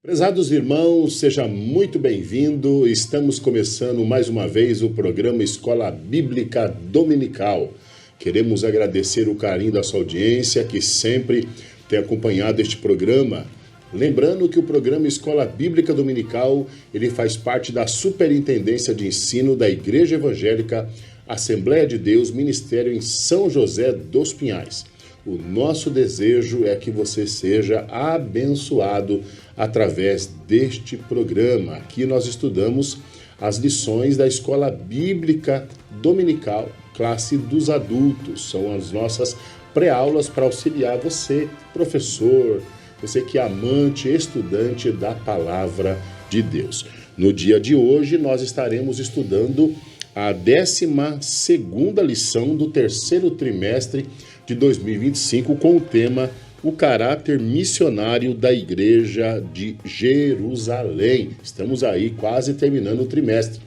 Prezados irmãos, seja muito bem-vindo. Estamos começando mais uma vez o programa Escola Bíblica Dominical. Queremos agradecer o carinho da sua audiência que sempre tem acompanhado este programa. Lembrando que o programa Escola Bíblica Dominical, ele faz parte da Superintendência de Ensino da Igreja Evangélica Assembleia de Deus, Ministério em São José dos Pinhais. O nosso desejo é que você seja abençoado através deste programa. Aqui nós estudamos as lições da Escola Bíblica Dominical, classe dos adultos. São as nossas pré-aulas para auxiliar você, professor, você que é amante, estudante da Palavra de Deus. No dia de hoje nós estaremos estudando a 12ª lição do terceiro trimestre de 2025 com o tema O Caráter Missionário da Igreja de Jerusalém. Estamos aí quase terminando o trimestre.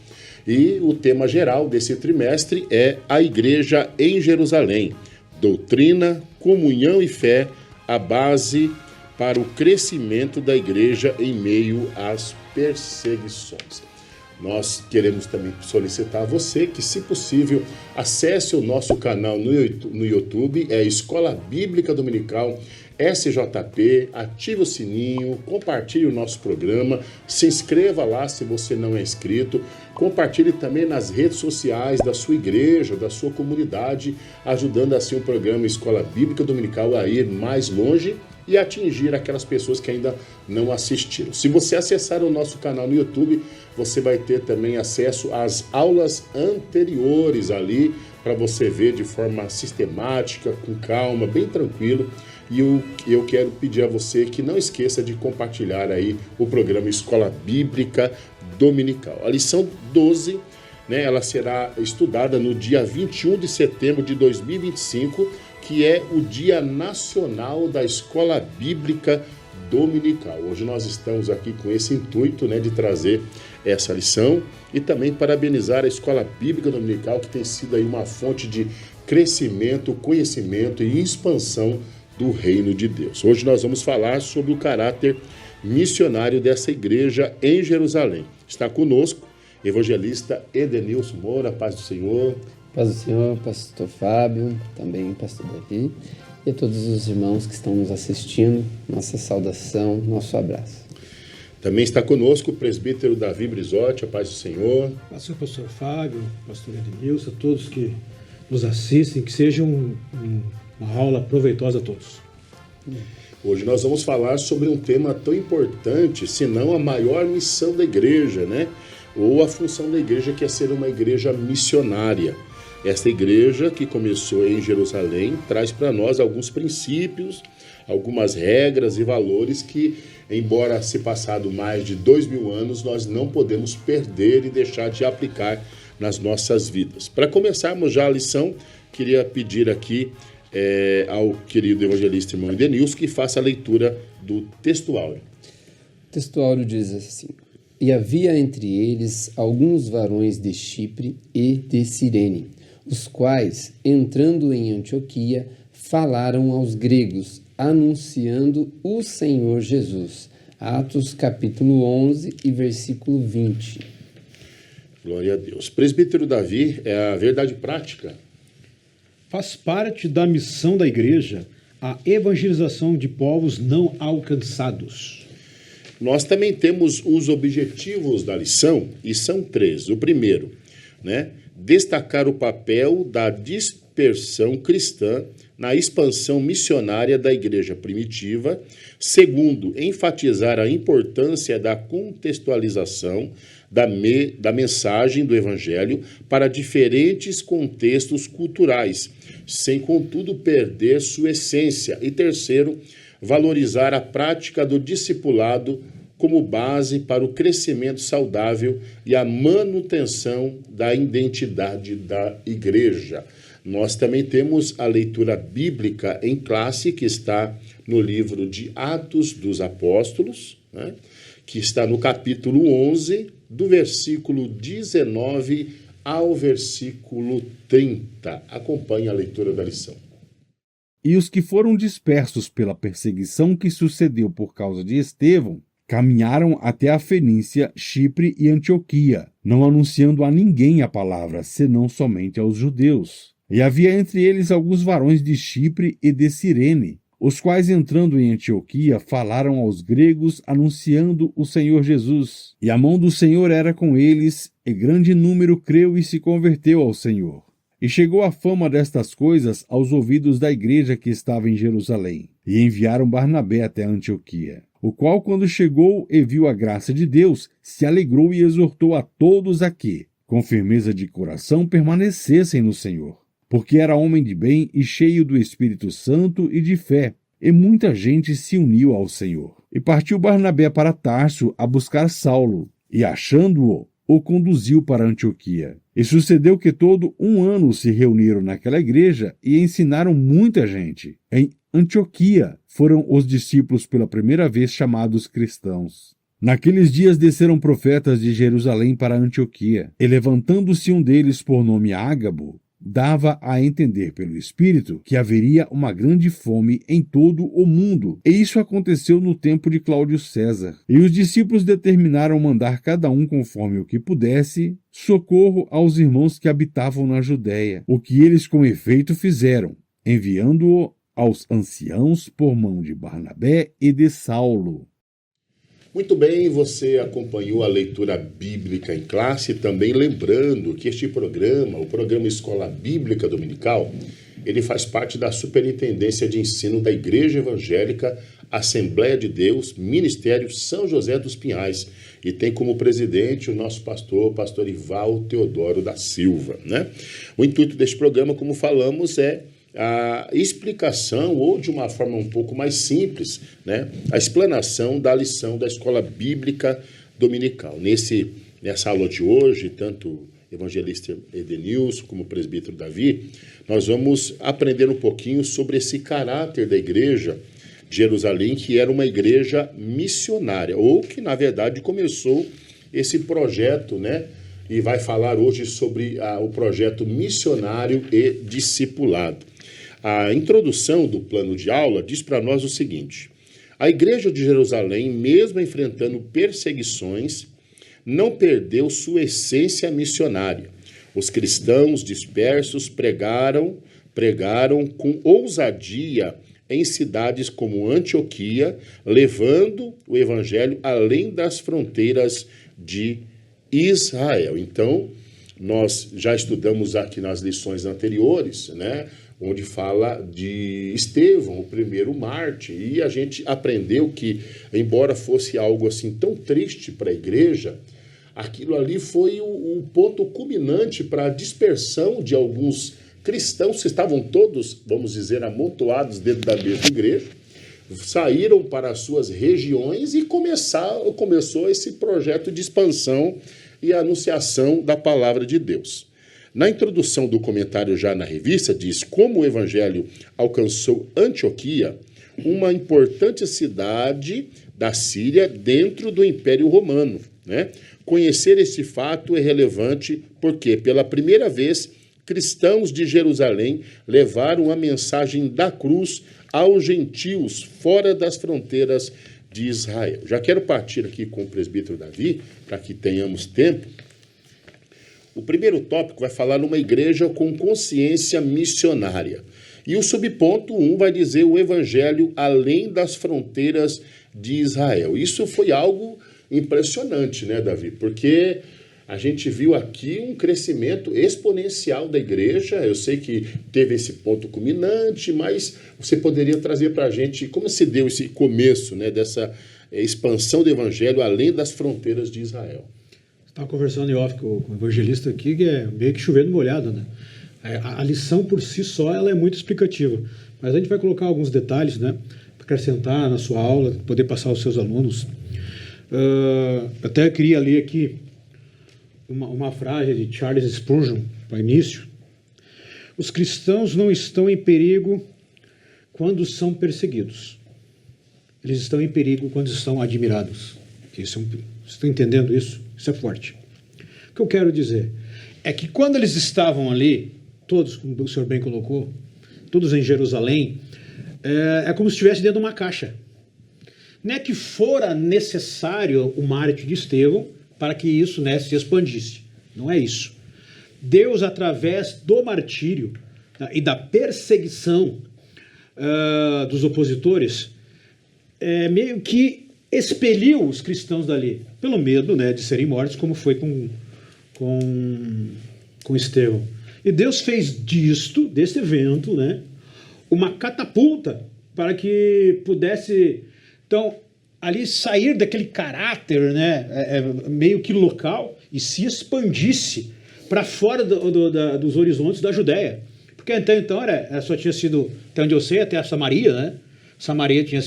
E o tema geral desse trimestre é a Igreja em Jerusalém. Doutrina, comunhão e fé, a base para o crescimento da igreja em meio às perseguições. Nós queremos também solicitar a você que, se possível, acesse o nosso canal no YouTube, é Escola Bíblica Dominical SJP, ative o sininho, compartilhe o nosso programa, se inscreva lá se você não é inscrito, compartilhe também nas redes sociais da sua igreja, da sua comunidade, ajudando assim o programa Escola Bíblica Dominical a ir mais longe e atingir aquelas pessoas que ainda não assistiram. Se você acessar o nosso canal no YouTube, você vai ter também acesso às aulas anteriores ali, para você ver de forma sistemática, com calma, bem tranquilo. E eu quero pedir a você que não esqueça de compartilhar aí o programa Escola Bíblica Dominical. A lição 12, ela será estudada no dia 21 de setembro de 2025, que é o Dia Nacional da Escola Bíblica Dominical. Hoje nós estamos aqui com esse intuito, de trazer essa lição e também parabenizar a Escola Bíblica Dominical, que tem sido aí uma fonte de crescimento, conhecimento e expansão do reino de Deus. Hoje nós vamos falar sobre o caráter missionário dessa igreja em Jerusalém. Está conosco evangelista Edenilson Moura, paz do Senhor. Paz do Senhor, pastor Fábio, também pastor Davi, e a todos os irmãos que estão nos assistindo, nossa saudação, nosso abraço. Também está conosco o presbítero Davi Brizotti, a paz do Senhor. Pastor Fábio, pastor Edenilson, a todos que nos assistem, que seja uma aula proveitosa a todos. Hoje nós vamos falar sobre um tema tão importante, se não a maior missão da igreja, ou a função da igreja, que é ser uma igreja missionária. Esta igreja, que começou em Jerusalém, traz para nós alguns princípios, algumas regras e valores que, embora se passado mais de 2000 anos, nós não podemos perder e deixar de aplicar nas nossas vidas. Para começarmos já a lição, queria pedir aqui ao querido evangelista irmão Edenilson que faça a leitura do texto áureo. O texto áureo diz assim: E havia entre eles alguns varões de Chipre e de Cirene, os quais, entrando em Antioquia, falaram aos gregos, anunciando o Senhor Jesus. Atos capítulo 11 e versículo 20. Glória a Deus. Presbítero Davi, é a verdade prática. Faz parte da missão da igreja a evangelização de povos não alcançados. Nós também temos os objetivos da lição, e são 3. O primeiro, destacar o papel da dispersão cristã na expansão missionária da igreja primitiva. Segundo, enfatizar a importância da contextualização da mensagem do evangelho para diferentes contextos culturais, sem, contudo, perder sua essência. E terceiro, valorizar a prática do discipulado como base para o crescimento saudável e a manutenção da identidade da igreja. Nós também temos a leitura bíblica em classe, que está no livro de Atos dos Apóstolos, que está no capítulo 11, do versículo 19 ao versículo 30. Acompanhe a leitura da lição. E os que foram dispersos pela perseguição que sucedeu por causa de Estevão caminharam até a Fenícia, Chipre e Antioquia, não anunciando a ninguém a palavra, senão somente aos judeus. E havia entre eles alguns varões de Chipre e de Cirene, os quais, entrando em Antioquia, falaram aos gregos, anunciando o Senhor Jesus. E a mão do Senhor era com eles, e grande número creu e se converteu ao Senhor. E chegou a fama destas coisas aos ouvidos da igreja que estava em Jerusalém, e enviaram Barnabé até Antioquia, o qual, quando chegou e viu a graça de Deus, se alegrou e exortou a todos a que, com firmeza de coração, permanecessem no Senhor. Porque era homem de bem e cheio do Espírito Santo e de fé, e muita gente se uniu ao Senhor. E partiu Barnabé para Tarso a buscar Saulo, e achando-o, o conduziu para Antioquia. E sucedeu que todo um ano se reuniram naquela igreja e ensinaram muita gente. Em Antioquia foram os discípulos pela primeira vez chamados cristãos. Naqueles dias desceram profetas de Jerusalém para Antioquia, e levantando-se um deles por nome Ágabo, dava a entender pelo Espírito que haveria uma grande fome em todo o mundo. E isso aconteceu no tempo de Cláudio César. E os discípulos determinaram mandar cada um conforme o que pudesse socorro aos irmãos que habitavam na Judéia, o que eles com efeito fizeram, enviando-o aos anciãos por mão de Barnabé e de Saulo. Muito bem, você acompanhou a leitura bíblica em classe, também lembrando que este programa, o programa Escola Bíblica Dominical, ele faz parte da Superintendência de Ensino da Igreja Evangélica Assembleia de Deus, Ministério São José dos Pinhais, e tem como presidente o nosso pastor Ival Teodoro da Silva, né? O intuito deste programa, como falamos, é a explicação, ou de uma forma um pouco mais simples, né, a explanação da lição da Escola Bíblica Dominical. Nessa aula de hoje, tanto o evangelista Edenilson como o presbítero Davi, nós vamos aprender um pouquinho sobre esse caráter da igreja de Jerusalém, que era uma igreja missionária, ou que, na verdade, começou esse projeto, né, e vai falar hoje sobre o projeto missionário e discipulado. A introdução do plano de aula diz para nós o seguinte: a igreja de Jerusalém, mesmo enfrentando perseguições, não perdeu sua essência missionária. Os cristãos dispersos pregaram com ousadia em cidades como Antioquia, levando o evangelho além das fronteiras de Israel. Então, nós já estudamos aqui nas lições anteriores, né, onde fala de Estevão, o primeiro mártir, e a gente aprendeu que, embora fosse algo assim tão triste para a igreja, aquilo ali foi o ponto culminante para a dispersão de alguns cristãos que estavam todos, vamos dizer, amontoados dentro da mesma igreja, saíram para as suas regiões e começou esse projeto de expansão e anunciação da palavra de Deus. Na introdução do comentário já na revista, diz como o evangelho alcançou Antioquia, uma importante cidade da Síria dentro do Império Romano, né? Conhecer esse fato é relevante porque, pela primeira vez, cristãos de Jerusalém levaram a mensagem da cruz aos gentios fora das fronteiras de Israel. Já quero partir aqui com o presbítero Davi, para que tenhamos tempo. O primeiro tópico vai falar numa igreja com consciência missionária. E o subponto 1 vai dizer o evangelho além das fronteiras de Israel. Isso foi algo impressionante, né, Davi? Porque a gente viu aqui um crescimento exponencial da igreja. Eu sei que teve esse ponto culminante, mas você poderia trazer para a gente como se deu esse começo, né, dessa expansão do evangelho além das fronteiras de Israel. Estava conversando em off com o evangelista aqui, que é meio que chovendo molhado, né? A lição por si só ela é muito explicativa, mas a gente vai colocar alguns detalhes, né, para acrescentar na sua aula, poder passar aos seus alunos. Até queria ler aqui uma frase de Charles Spurgeon, para início. Os cristãos não estão em perigo quando são perseguidos. Eles estão em perigo quando são admirados. Vocês estão entendendo isso? Isso é forte. O que eu quero dizer é que quando eles estavam ali, todos, como o senhor bem colocou, todos em Jerusalém, é como se estivesse dentro de uma caixa. não é que fora necessário o mártir de Estevão para que isso, né, se expandisse. Não é isso. Deus, através do martírio, tá, e da perseguição dos opositores, meio que expeliu os cristãos dali, pelo medo, né, de serem mortos, como foi com Estevão. E Deus fez desse evento, né, uma catapulta para que pudesse, então, ali sair daquele caráter, né, meio que local, e se expandisse para fora dos horizontes da Judéia. Porque até então só tinha sido, até onde eu sei, até a Samaria, né? Samaria tinha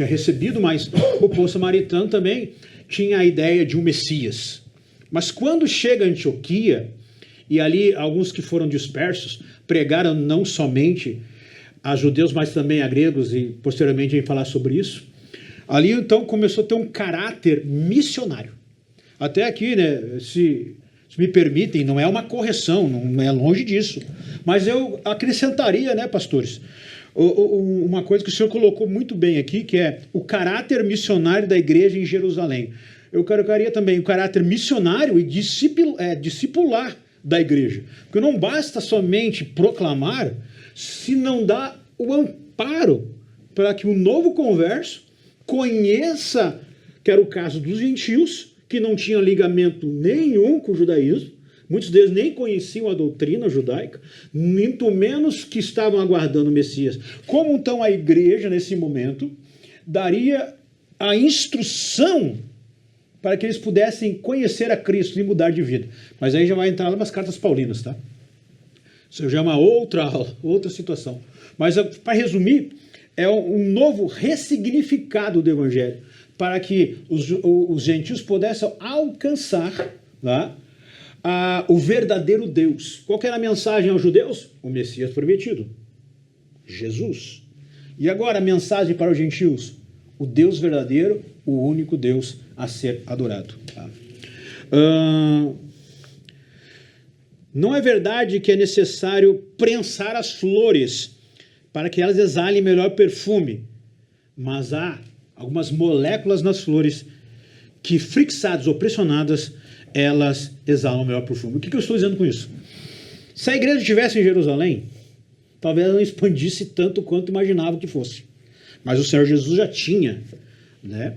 recebido, mas o povo samaritano também tinha a ideia de um Messias. Mas quando chega a Antioquia, e ali alguns que foram dispersos pregaram não somente a judeus, mas também a gregos, e posteriormente a gente falar sobre isso, ali então começou a ter um caráter missionário. Até aqui, né, se me permitem, não é uma correção, não é longe disso, mas eu acrescentaria, né, pastores, uma coisa que o senhor colocou muito bem aqui, que é o caráter missionário da igreja em Jerusalém. Eu colocaria também o caráter missionário e discipular da igreja. Porque não basta somente proclamar se não dá o amparo para que o novo converso conheça, que era o caso dos gentios, que não tinham ligamento nenhum com o judaísmo, muitos deles nem conheciam a doutrina judaica, muito menos que estavam aguardando o Messias. Como então a igreja, nesse momento, daria a instrução para que eles pudessem conhecer a Cristo e mudar de vida? Mas aí já vai entrar lá nas cartas paulinas, tá? Isso já é uma outra aula, outra situação. Mas, para resumir, é um novo ressignificado do Evangelho, para que os gentios pudessem alcançar, tá, o verdadeiro Deus. Qual que era a mensagem aos judeus? O Messias prometido, Jesus. E agora a mensagem para os gentios? O Deus verdadeiro, o único Deus a ser adorado. Tá? Não é verdade que é necessário prensar as flores para que elas exalem melhor perfume, mas há algumas moléculas nas flores que, frixadas ou pressionadas, elas exalam melhor perfume. O que eu estou dizendo com isso? Se a igreja estivesse em Jerusalém, talvez ela não expandisse tanto quanto imaginava que fosse. Mas o Senhor Jesus já tinha, né,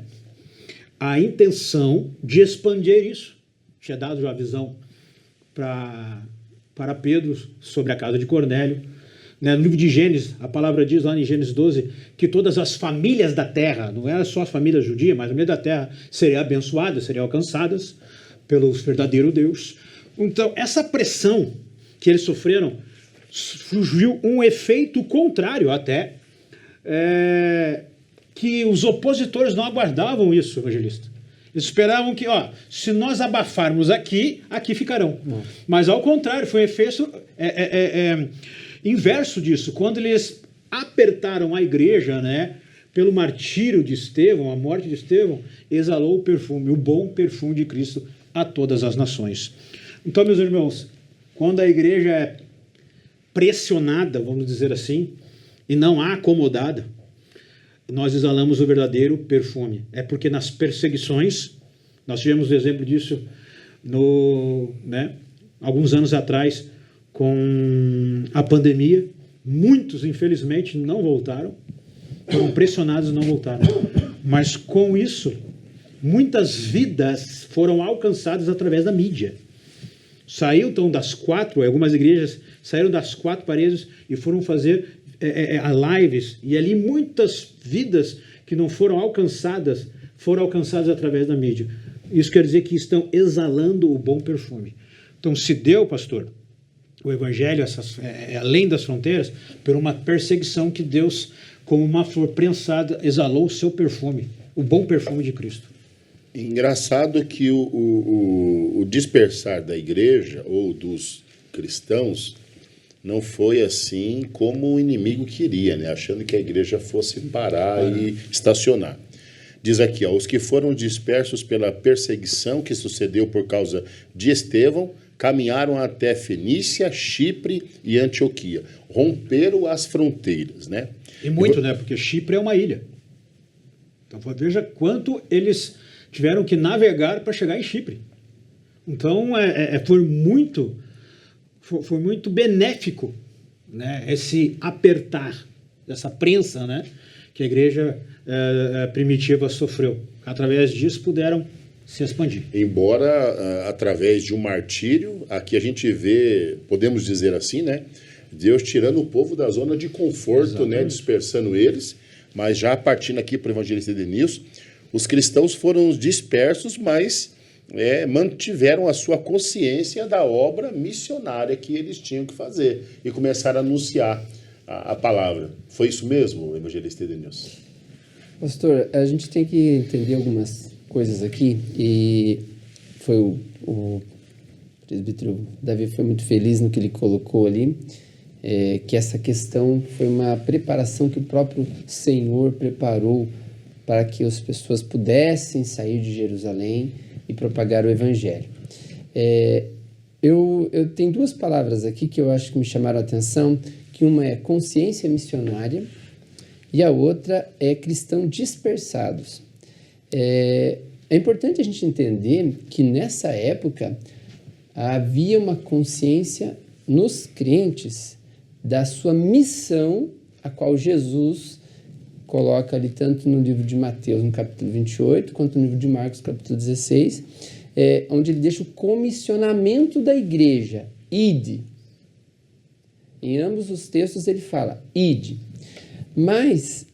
a intenção de expandir isso. Tinha dado já a visão para Pedro sobre a casa de Cornélio. No livro de Gênesis, a palavra diz lá em Gênesis 12 que todas as famílias da terra, não era só as famílias judias, mas a família da terra seriam abençoadas, seriam alcançadas pelo verdadeiro Deus. Então, essa pressão que eles sofreram surgiu um efeito contrário até, que os opositores não aguardavam isso, evangelista. Eles esperavam que, se nós abafarmos aqui ficarão. Mas, ao contrário, foi um efeito inverso disso. Quando eles apertaram a igreja, né, pelo martírio de Estevão, a morte de Estevão, exalou o perfume, o bom perfume de Cristo a todas as nações. Então, meus irmãos, quando a igreja é pressionada, vamos dizer assim, e não acomodada, nós exalamos o verdadeiro perfume. É porque nas perseguições, nós tivemos o exemplo disso alguns anos atrás, com a pandemia, muitos, infelizmente, não voltaram, foram pressionados e não voltaram. Mas, com isso, muitas vidas foram alcançadas através da mídia. Saiu, então, algumas igrejas saíram das 4 paredes e foram fazer lives, e ali muitas vidas que não foram alcançadas através da mídia. Isso quer dizer que estão exalando o bom perfume. Então, se deu, pastor, o evangelho além das fronteiras, por uma perseguição que Deus, como uma flor prensada, exalou o seu perfume, o bom perfume de Cristo. Engraçado que o dispersar da igreja ou dos cristãos não foi assim como o inimigo queria, né? Achando que a igreja fosse parar e estacionar. Diz aqui, os que foram dispersos pela perseguição que sucedeu por causa de Estevão, caminharam até Fenícia, Chipre e Antioquia. Romperam as fronteiras, né? E muito, né? Porque Chipre é uma ilha. Então veja quanto eles tiveram que navegar para chegar em Chipre. Então foi muito benéfico, né, esse apertar, essa prensa, né, que a igreja primitiva sofreu. Através disso puderam se expandir. Embora através de um martírio, aqui a gente vê, podemos dizer assim, né, Deus tirando o povo da zona de conforto, né, dispersando eles, mas já partindo aqui para o evangelista Edenilson, os cristãos foram dispersos, mas mantiveram a sua consciência da obra missionária que eles tinham que fazer e começaram a anunciar a palavra. Foi isso mesmo, evangelista Edenilson? Pastor, a gente tem que entender algumas coisas aqui, e foi o presbítero Davi foi muito feliz no que ele colocou ali, que essa questão foi uma preparação que o próprio Senhor preparou para que as pessoas pudessem sair de Jerusalém e propagar o Evangelho. Eu tenho duas palavras aqui que eu acho que me chamaram a atenção, que uma é consciência missionária e a outra é cristãos dispersados. É importante a gente entender que nessa época havia uma consciência nos crentes da sua missão, a qual Jesus coloca ali tanto no livro de Mateus, no capítulo 28, quanto no livro de Marcos, capítulo 16, onde ele deixa o comissionamento da igreja, ide. Em ambos os textos ele fala, ide. Mas,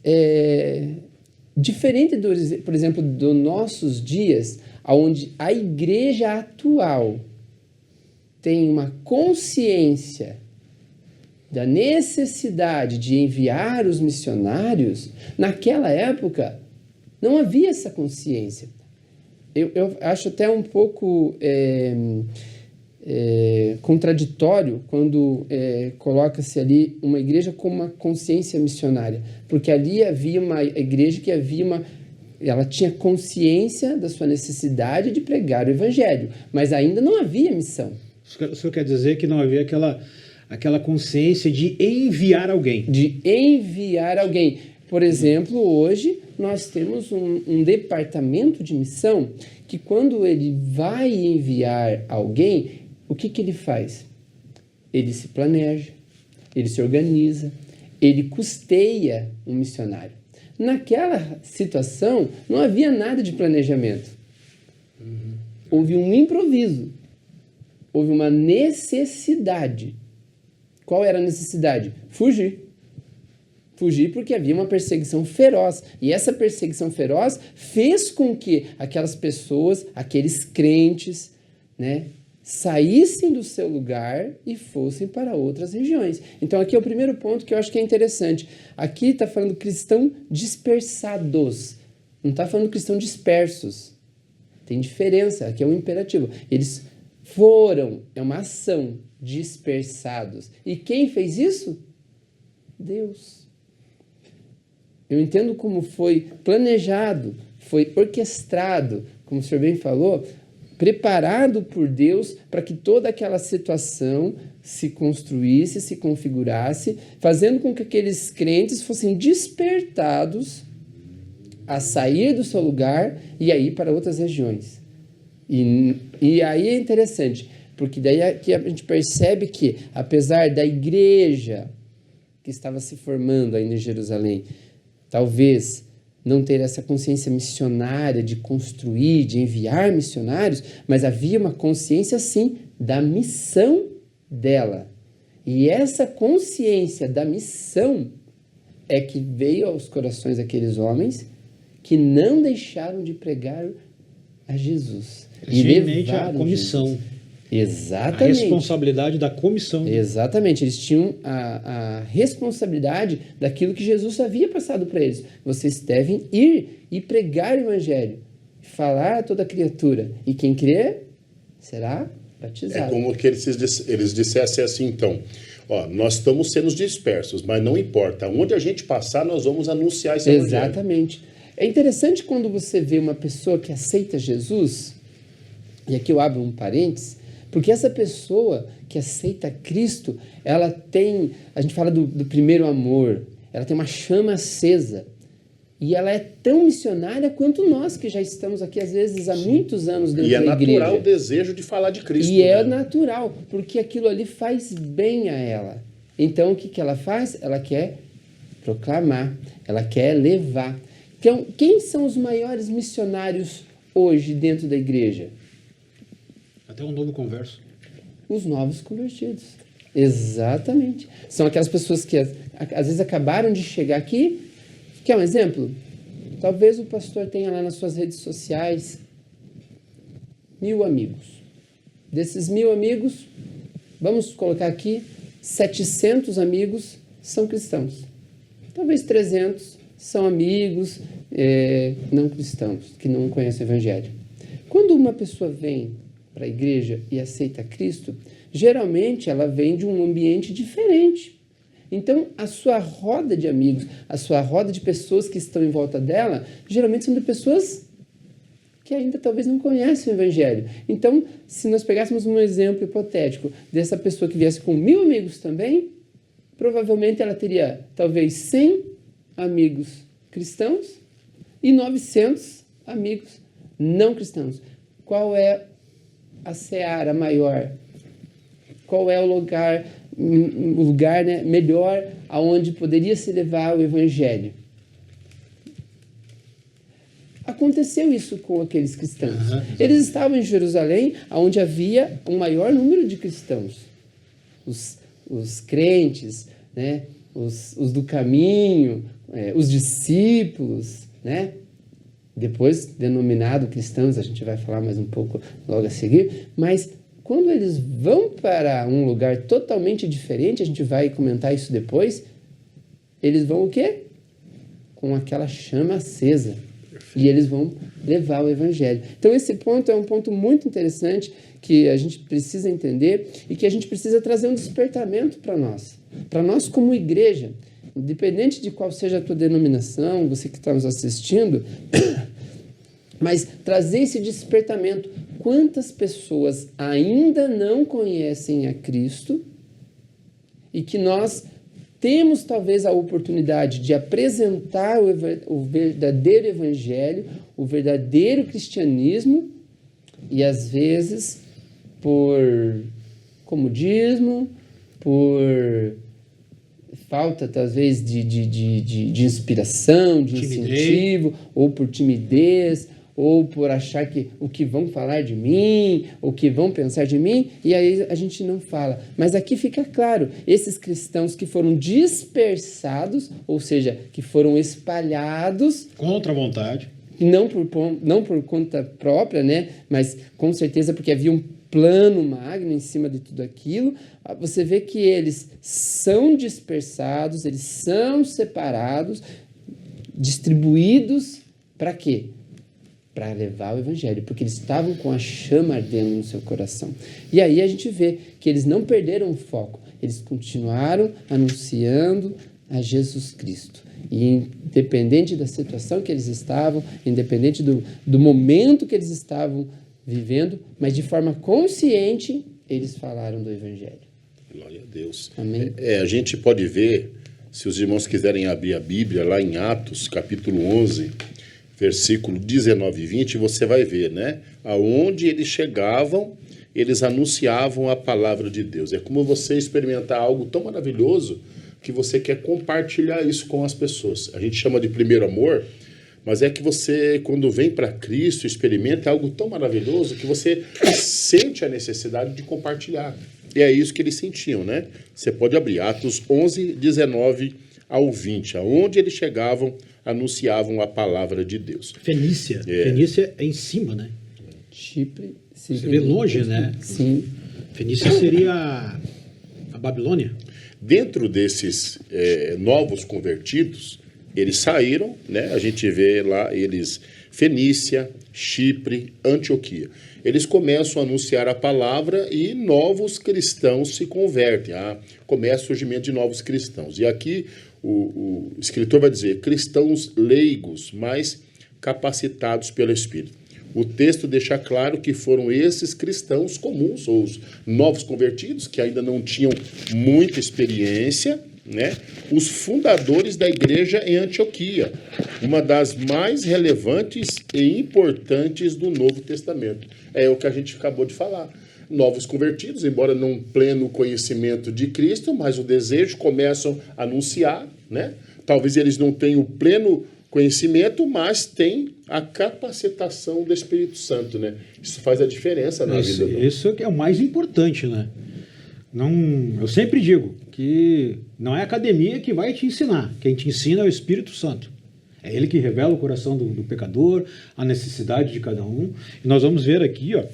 diferente, por exemplo, dos nossos dias, onde a igreja atual tem uma consciência da necessidade de enviar os missionários, naquela época não havia essa consciência. Eu acho até um pouco contraditório quando coloca-se ali uma igreja com uma consciência missionária, porque ali havia uma igreja que ela tinha consciência da sua necessidade de pregar o evangelho, mas ainda não havia missão. O senhor quer dizer que não havia aquela consciência de enviar alguém? De enviar alguém. Por exemplo, hoje nós temos um departamento de missão que, quando ele vai enviar alguém, o que ele faz? Ele se planeja, ele se organiza, ele custeia um missionário. Naquela situação, não havia nada de planejamento. Houve um improviso, houve uma necessidade. Qual era a necessidade? Fugir. Fugir porque havia uma perseguição feroz. E essa perseguição feroz fez com que aquelas pessoas, aqueles crentes, né, saíssem do seu lugar e fossem para outras regiões. Então aqui é o primeiro ponto que eu acho que é interessante. Aqui está falando cristãos dispersados. Não está falando cristãos dispersos. Tem diferença. Aqui é um imperativo. Eles foram, é uma ação, dispersados. E quem fez isso? Deus. Eu entendo como foi planejado, foi orquestrado, como o senhor bem falou, preparado por Deus para que toda aquela situação se construísse, se configurasse, fazendo com que aqueles crentes fossem despertados a sair do seu lugar e a ir para outras regiões. E aí é interessante, porque daí aqui a gente percebe que, apesar da igreja que estava se formando ainda em Jerusalém, talvez não ter essa consciência missionária de construir, de enviar missionários, mas havia uma consciência, sim, da missão dela. E essa consciência da missão é que veio aos corações daqueles homens que não deixaram de pregar a Jesus. E levaram a comissão. Jesus. Exatamente. A responsabilidade da comissão. Exatamente. Eles tinham a responsabilidade daquilo que Jesus havia passado para eles. Vocês devem ir e pregar o evangelho, falar a toda criatura. E quem crer será batizado. É como que eles dissessem assim, então, nós estamos sendo dispersos, mas não importa. Onde a gente passar, nós vamos anunciar esse evangelho. Exatamente. É interessante quando você vê uma pessoa que aceita Jesus, e aqui eu abro um parênteses, porque essa pessoa que aceita Cristo, ela tem, a gente fala do primeiro amor, ela tem uma chama acesa. E ela é tão missionária quanto nós, que já estamos aqui, às vezes, há muitos anos dentro E é da igreja. natural o desejo de falar de Cristo. E é né? natural, porque aquilo ali faz bem a ela. Então, o que ela faz? Ela quer proclamar, ela quer levar. Então, quem são os maiores missionários hoje dentro da igreja? Até um novo converso. Os novos convertidos. Exatamente. São aquelas pessoas que às vezes acabaram de chegar aqui. Quer um exemplo? Talvez o pastor tenha lá nas suas redes sociais 1.000 amigos. Desses 1.000 amigos, vamos colocar aqui, 700 amigos são cristãos. Talvez 300 são amigos não cristãos, que não conhecem o Evangelho. Quando uma pessoa vem para a igreja e aceita Cristo, geralmente ela vem de um ambiente diferente. Então, a sua roda de amigos, a sua roda de pessoas que estão em volta dela, geralmente são de pessoas que ainda talvez não conhecem o Evangelho. Então, se nós pegássemos um exemplo hipotético dessa pessoa que viesse com 1.000 amigos também, provavelmente ela teria talvez 100 amigos cristãos e 900 amigos não cristãos. Qual é a seara maior? Qual é o lugar né, melhor aonde poderia se levar o Evangelho? Aconteceu isso com aqueles cristãos. Eles estavam em Jerusalém, onde havia um maior número de cristãos. Os crentes, né, os do caminho, os discípulos, né? Depois denominado cristãos, a gente vai falar mais um pouco logo a seguir, mas quando eles vão para um lugar totalmente diferente, a gente vai comentar isso depois, eles vão o quê? Com aquela chama acesa. E eles vão levar o Evangelho. Então esse ponto é um ponto muito interessante que a gente precisa entender e que a gente precisa trazer um despertamento para nós. Para nós como igreja, independente de qual seja a tua denominação, você que está nos assistindo, mas trazer esse despertamento. Quantas pessoas ainda não conhecem a Cristo e que nós temos talvez a oportunidade de apresentar o verdadeiro evangelho, o verdadeiro cristianismo, e às vezes por comodismo, por falta talvez de inspiração, de incentivo, ou por timidez, ou por achar que o que vão falar de mim, o que vão pensar de mim, e aí a gente não fala. Mas aqui fica claro, esses cristãos que foram dispersados, ou seja, que foram espalhados... Contra a vontade. Não por conta própria, né? Mas com certeza porque havia um plano magno em cima de tudo aquilo. Você vê que eles são dispersados, eles são separados, distribuídos para quê? Para levar o Evangelho, porque eles estavam com a chama ardendo no seu coração. E aí a gente vê que eles não perderam o foco, eles continuaram anunciando a Jesus Cristo. E independente da situação que eles estavam, independente do momento que eles estavam vivendo, mas de forma consciente, eles falaram do Evangelho. Glória a Deus. Amém? A gente pode ver, se os irmãos quiserem abrir a Bíblia, lá em Atos, capítulo 11... versículo 19 e 20, você vai ver, né? Aonde eles chegavam, eles anunciavam a palavra de Deus. É como você experimentar algo tão maravilhoso que você quer compartilhar isso com as pessoas. A gente chama de primeiro amor, mas é que você, quando vem para Cristo, experimenta algo tão maravilhoso que você sente a necessidade de compartilhar. E é isso que eles sentiam, né? Você pode abrir Atos 11, 19 ao 20, aonde eles chegavam, anunciavam a palavra de Deus. Fenícia. Fenícia é em cima, né? Chipre. Você vê longe, né? Sim. Fenícia seria a Babilônia. Dentro desses novos convertidos, eles saíram, né? A gente vê lá eles, Fenícia, Chipre, Antioquia. Eles começam a anunciar a palavra e novos cristãos se convertem. Começa o surgimento de novos cristãos. E aqui o escritor vai dizer, cristãos leigos, mas capacitados pelo Espírito. O texto deixa claro que foram esses cristãos comuns, ou os novos convertidos, que ainda não tinham muita experiência, né, os fundadores da igreja em Antioquia, uma das mais relevantes e importantes do Novo Testamento. É o que a gente acabou de falar. Novos convertidos, embora não pleno conhecimento de Cristo, mas o desejo, começam a anunciar, né? Talvez eles não tenham o pleno conhecimento, mas têm a capacitação do Espírito Santo, né? Isso faz a diferença na vida. Isso é o mais importante, né? Não, eu sempre digo que não é a academia que vai te ensinar. Quem te ensina é o Espírito Santo. É ele que revela o coração do pecador, a necessidade de cada um. E nós vamos ver aqui, ó,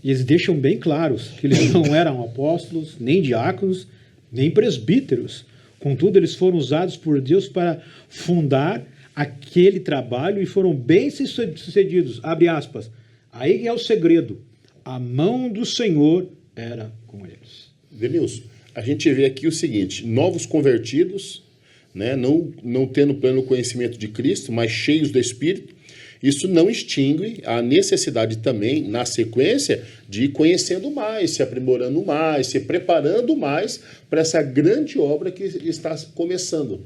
e eles deixam bem claros que eles não eram apóstolos, nem diáconos, nem presbíteros. Contudo, eles foram usados por Deus para fundar aquele trabalho e foram bem sucedidos. Abre aspas. Aí é o segredo. A mão do Senhor era com eles. Denilson, a gente vê aqui o seguinte: novos convertidos, né, não tendo pleno conhecimento de Cristo, mas cheios do Espírito. Isso não extingue a necessidade também, na sequência, de ir conhecendo mais, se aprimorando mais, se preparando mais para essa grande obra que está começando.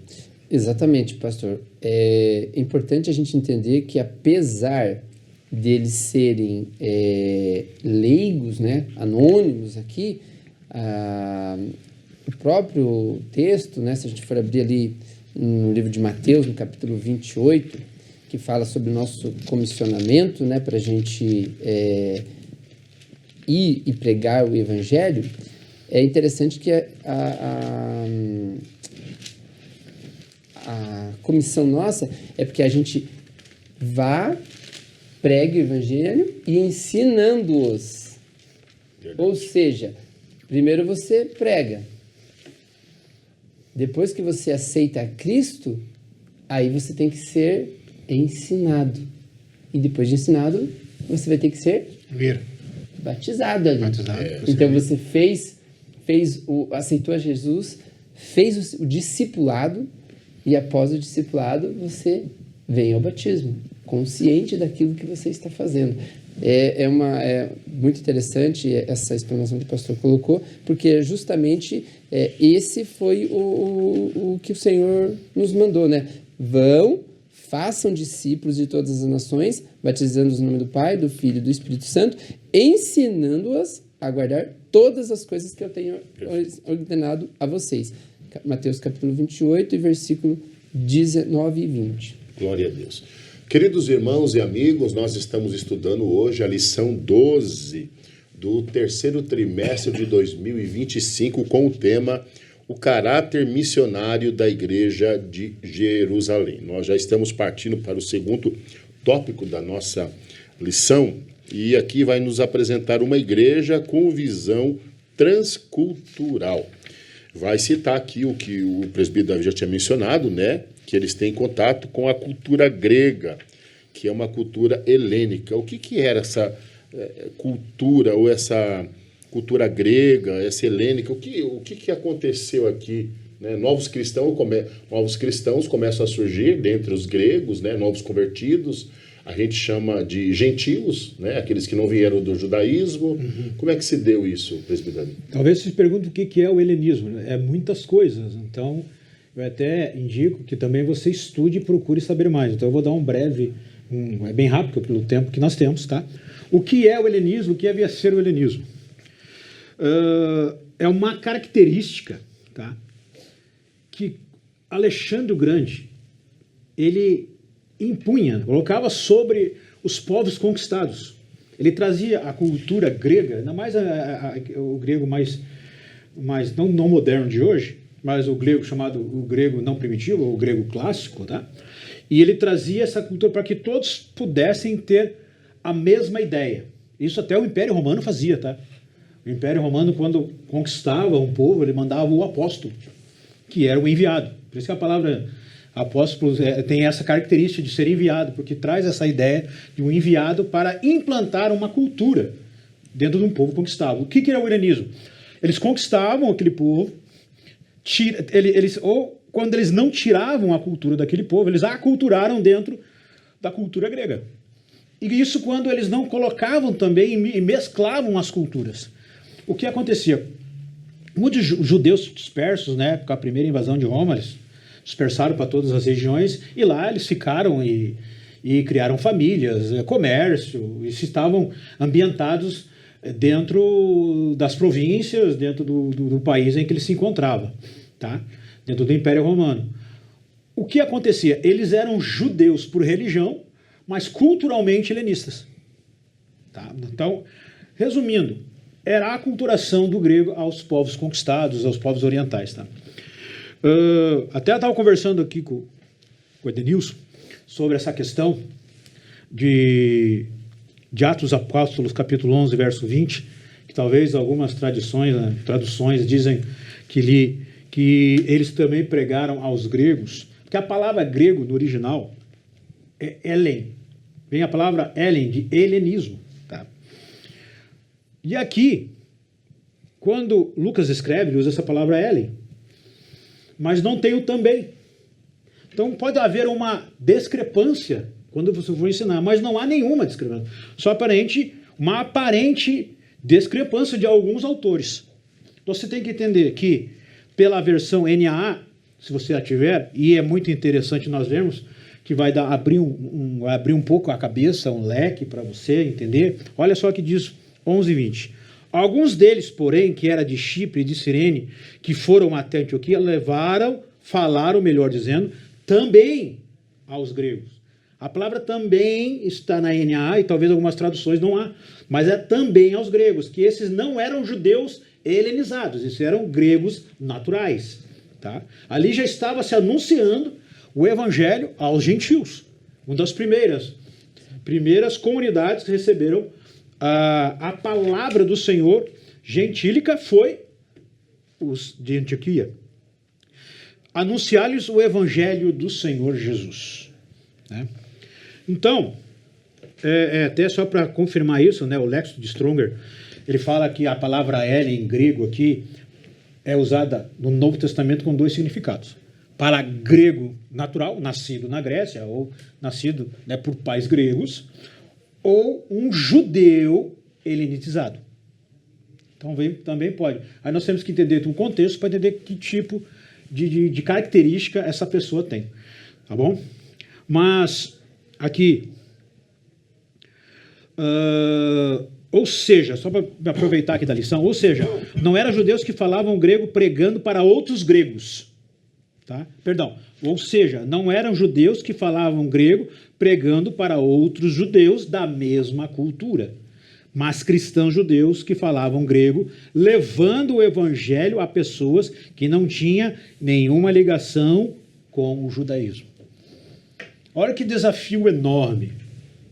Exatamente, pastor. É importante a gente entender que, apesar deles serem leigos, né, anônimos aqui, o próprio texto, né, se a gente for abrir ali no livro de Mateus, no capítulo 28, que fala sobre o nosso comissionamento, né, para a gente ir e pregar o Evangelho, é interessante que a comissão nossa é porque a gente vá, pregue o Evangelho e ensinando-os. Ou seja, primeiro você prega. Depois que você aceita a Cristo, aí você tem que ser ensinado. E depois de ensinado, você vai ter que ser batizado ali. Então você aceitou a Jesus, fez o discipulado, e após o discipulado, você vem ao batismo, consciente daquilo que você está fazendo. É muito interessante essa explanação que o pastor colocou, porque justamente esse foi o que o Senhor nos mandou, né? Vão, façam discípulos de todas as nações, batizando-os no nome do Pai, do Filho e do Espírito Santo, ensinando-as a guardar todas as coisas que eu tenho ordenado a vocês. Mateus capítulo 28 e versículo 19 e 20. Glória a Deus. Queridos irmãos e amigos, nós estamos estudando hoje a lição 12 do terceiro trimestre de 2025 com o tema O caráter missionário da Igreja de Jerusalém. Nós já estamos partindo para o segundo tópico da nossa lição e aqui vai nos apresentar uma igreja com visão transcultural. Vai citar aqui o que o presbítero Davi já tinha mencionado, né? Que eles têm contato com a cultura grega, que é uma cultura helênica. O que era essa cultura, ou essa cultura grega, essa helênica? O que aconteceu aqui? Né? Novos cristãos começam a surgir dentre os gregos, né? Novos convertidos. A gente chama de gentios, né? Aqueles que não vieram do judaísmo. Uhum. Como é que se deu isso, presbítero? Talvez se pergunte o que é o helenismo. Né? É muitas coisas. Então, eu até indico que também você estude e procure saber mais. Então, eu vou dar um breve, é bem rápido pelo tempo que nós temos, tá? O que é o helenismo? O que havia ser o helenismo? É uma característica, tá? Que Alexandre o Grande, ele impunha, colocava sobre os povos conquistados. Ele trazia a cultura grega, ainda mais o grego mais não moderno de hoje, mas o grego chamado o grego não primitivo, ou o grego clássico, tá? E ele trazia essa cultura para que todos pudessem ter a mesma ideia. Isso até o Império Romano fazia, tá? O Império Romano, quando conquistava um povo, ele mandava o apóstolo, que era o enviado. Por isso que a palavra apóstolo tem essa característica de ser enviado, porque traz essa ideia de um enviado para implantar uma cultura dentro de um povo conquistado. O que era o helenismo? Eles conquistavam aquele povo, ou quando eles não tiravam a cultura daquele povo, eles a aculturaram dentro da cultura grega. E isso quando eles não colocavam também e mesclavam as culturas. O que acontecia? muitos judeus dispersos, né, com a primeira invasão de Roma, eles dispersaram para todas as regiões, e lá eles ficaram e criaram famílias, comércio, e se estavam ambientados dentro das províncias, dentro do país em que eles se encontravam, tá? Dentro do Império Romano. O que acontecia? Eles eram judeus por religião, mas culturalmente helenistas. Tá? Então, resumindo, era a aculturação do grego aos povos conquistados, aos povos orientais. Tá? Até eu estava conversando aqui com o Edenilson sobre essa questão de Atos Apóstolos, capítulo 11, verso 20, que talvez algumas traduções dizem que eles também pregaram aos gregos, porque a palavra grego no original é Helen. Vem a palavra Helen, de helenismo. Tá? E aqui, quando Lucas escreve, ele usa essa palavra Helen, mas não tem o também. Então pode haver uma discrepância quando você for ensinar, mas não há nenhuma discrepância. Só uma aparente discrepância de alguns autores. Então você tem que entender que, pela versão NAA, se você a tiver, e é muito interessante nós vermos, que vai abrir um pouco a cabeça, um leque para você entender. Olha só o que diz 11:20. Alguns deles, porém, que era de Chipre e de Cirene, que foram até Antioquia, falaram, melhor dizendo, também aos gregos. A palavra também está na NAA, e talvez algumas traduções não há, mas é também aos gregos, que esses não eram judeus helenizados, esses eram gregos naturais. Tá? Ali já estava se anunciando o evangelho aos gentios. Uma das primeiras comunidades que receberam a palavra do Senhor gentílica foi os de Antioquia. Anunciar-lhes o evangelho do Senhor Jesus. Né? Então, até só para confirmar isso, né, o Léxico de Stronger, ele fala que a palavra Helen em grego aqui é usada no Novo Testamento com dois significados. Para grego natural, nascido na Grécia, ou nascido, né, por pais gregos, ou um judeu helenizado. Então também pode. Aí nós temos que entender o contexto para entender que tipo de característica essa pessoa tem. Tá bom? Mas aqui, ou seja, só para aproveitar aqui da lição, ou seja, não eram judeus que falavam grego pregando para outros gregos. Tá? Perdão. Ou seja, não eram judeus que falavam grego pregando para outros judeus da mesma cultura, mas cristãos judeus que falavam grego, levando o evangelho a pessoas que não tinham nenhuma ligação com o judaísmo. Olha que desafio enorme,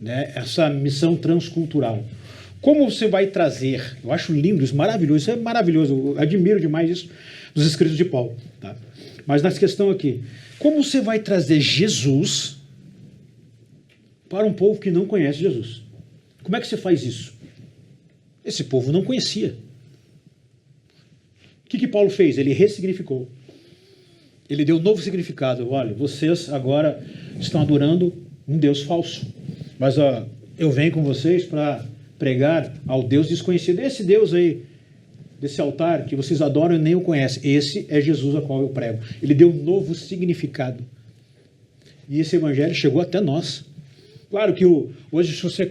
né? Essa missão transcultural. Como você vai trazer? Eu acho lindo isso, maravilhoso. Isso é maravilhoso. Eu admiro demais isso dos escritos de Paulo. Tá? Mas nessa questão aqui, como você vai trazer Jesus para um povo que não conhece Jesus? Como é que você faz isso? Esse povo não conhecia. O que Paulo fez? Ele ressignificou. Ele deu um novo significado. Olha, vocês agora estão adorando um Deus falso. Mas eu venho com vocês para pregar ao Deus desconhecido. Esse Deus aí, desse altar que vocês adoram e nem o conhecem. Esse é Jesus a qual eu prego. Ele deu um novo significado. E esse evangelho chegou até nós. Claro que hoje, se você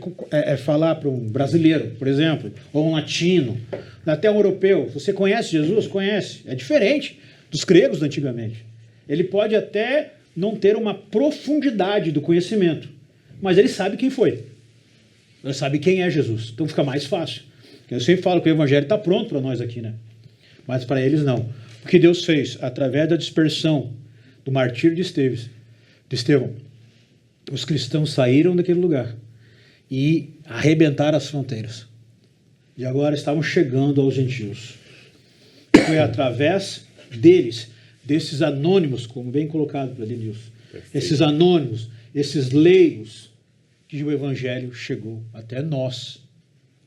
falar para um brasileiro, por exemplo, ou um latino, até um europeu, você conhece Jesus? Conhece. É diferente dos gregos de antigamente. Ele pode até não ter uma profundidade do conhecimento, mas ele sabe quem foi. Ele sabe quem é Jesus. Então fica mais fácil. Eu sempre falo que o evangelho está pronto para nós aqui, né? Mas para eles não. O que Deus fez através da dispersão do martírio de Estevão, os cristãos saíram daquele lugar e arrebentaram as fronteiras. E agora estavam chegando aos gentios. Foi através deles, desses anônimos, como bem colocado para Denilson, esses anônimos, esses leigos, que o evangelho chegou até nós.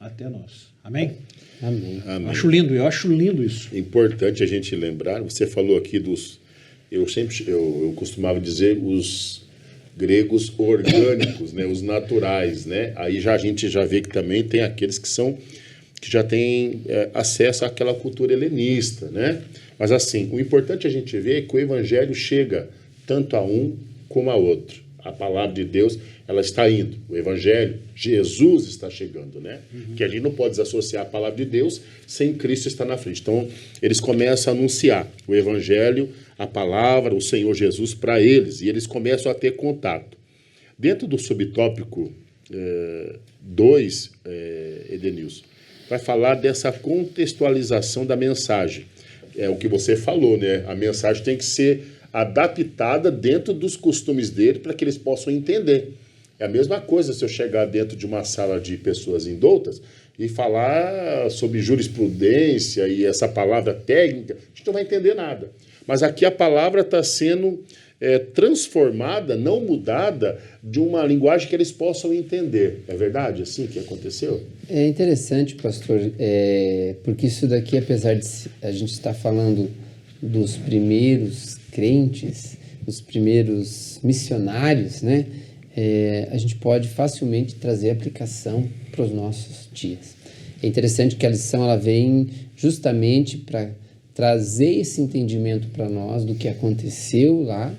Até nós. Amém? Amém. Amém. Eu acho lindo isso. Importante a gente lembrar, você falou aqui dos... Eu costumava dizer os gregos orgânicos, né, os naturais, né? Aí a gente já vê que também tem aqueles que são que já tem acesso àquela cultura helenista, né? Mas assim, o importante a gente ver é que o evangelho chega tanto a um como a outro. A palavra de Deus, ela está indo. O evangelho, Jesus está chegando, né? Que a gente não pode desassociar a palavra de Deus sem Cristo estar na frente. Então, eles começam a anunciar o evangelho, a palavra, o Senhor Jesus para eles, e eles começam a ter contato. Dentro do subtópico 2, Edenilson, vai falar dessa contextualização da mensagem. É o que você falou, né? A mensagem tem que ser adaptada dentro dos costumes dele para que eles possam entender. É a mesma coisa se eu chegar dentro de uma sala de pessoas indoutas e falar sobre jurisprudência e essa palavra técnica, a gente não vai entender nada. Mas aqui a palavra está sendo transformada, não mudada, de uma linguagem que eles possam entender. É verdade assim que aconteceu? É interessante, pastor, porque isso daqui, apesar de a gente estar falando dos primeiros crentes, dos primeiros missionários, né? A gente pode facilmente trazer aplicação para os nossos dias. É interessante que a lição ela vem justamente para trazer esse entendimento para nós do que aconteceu lá,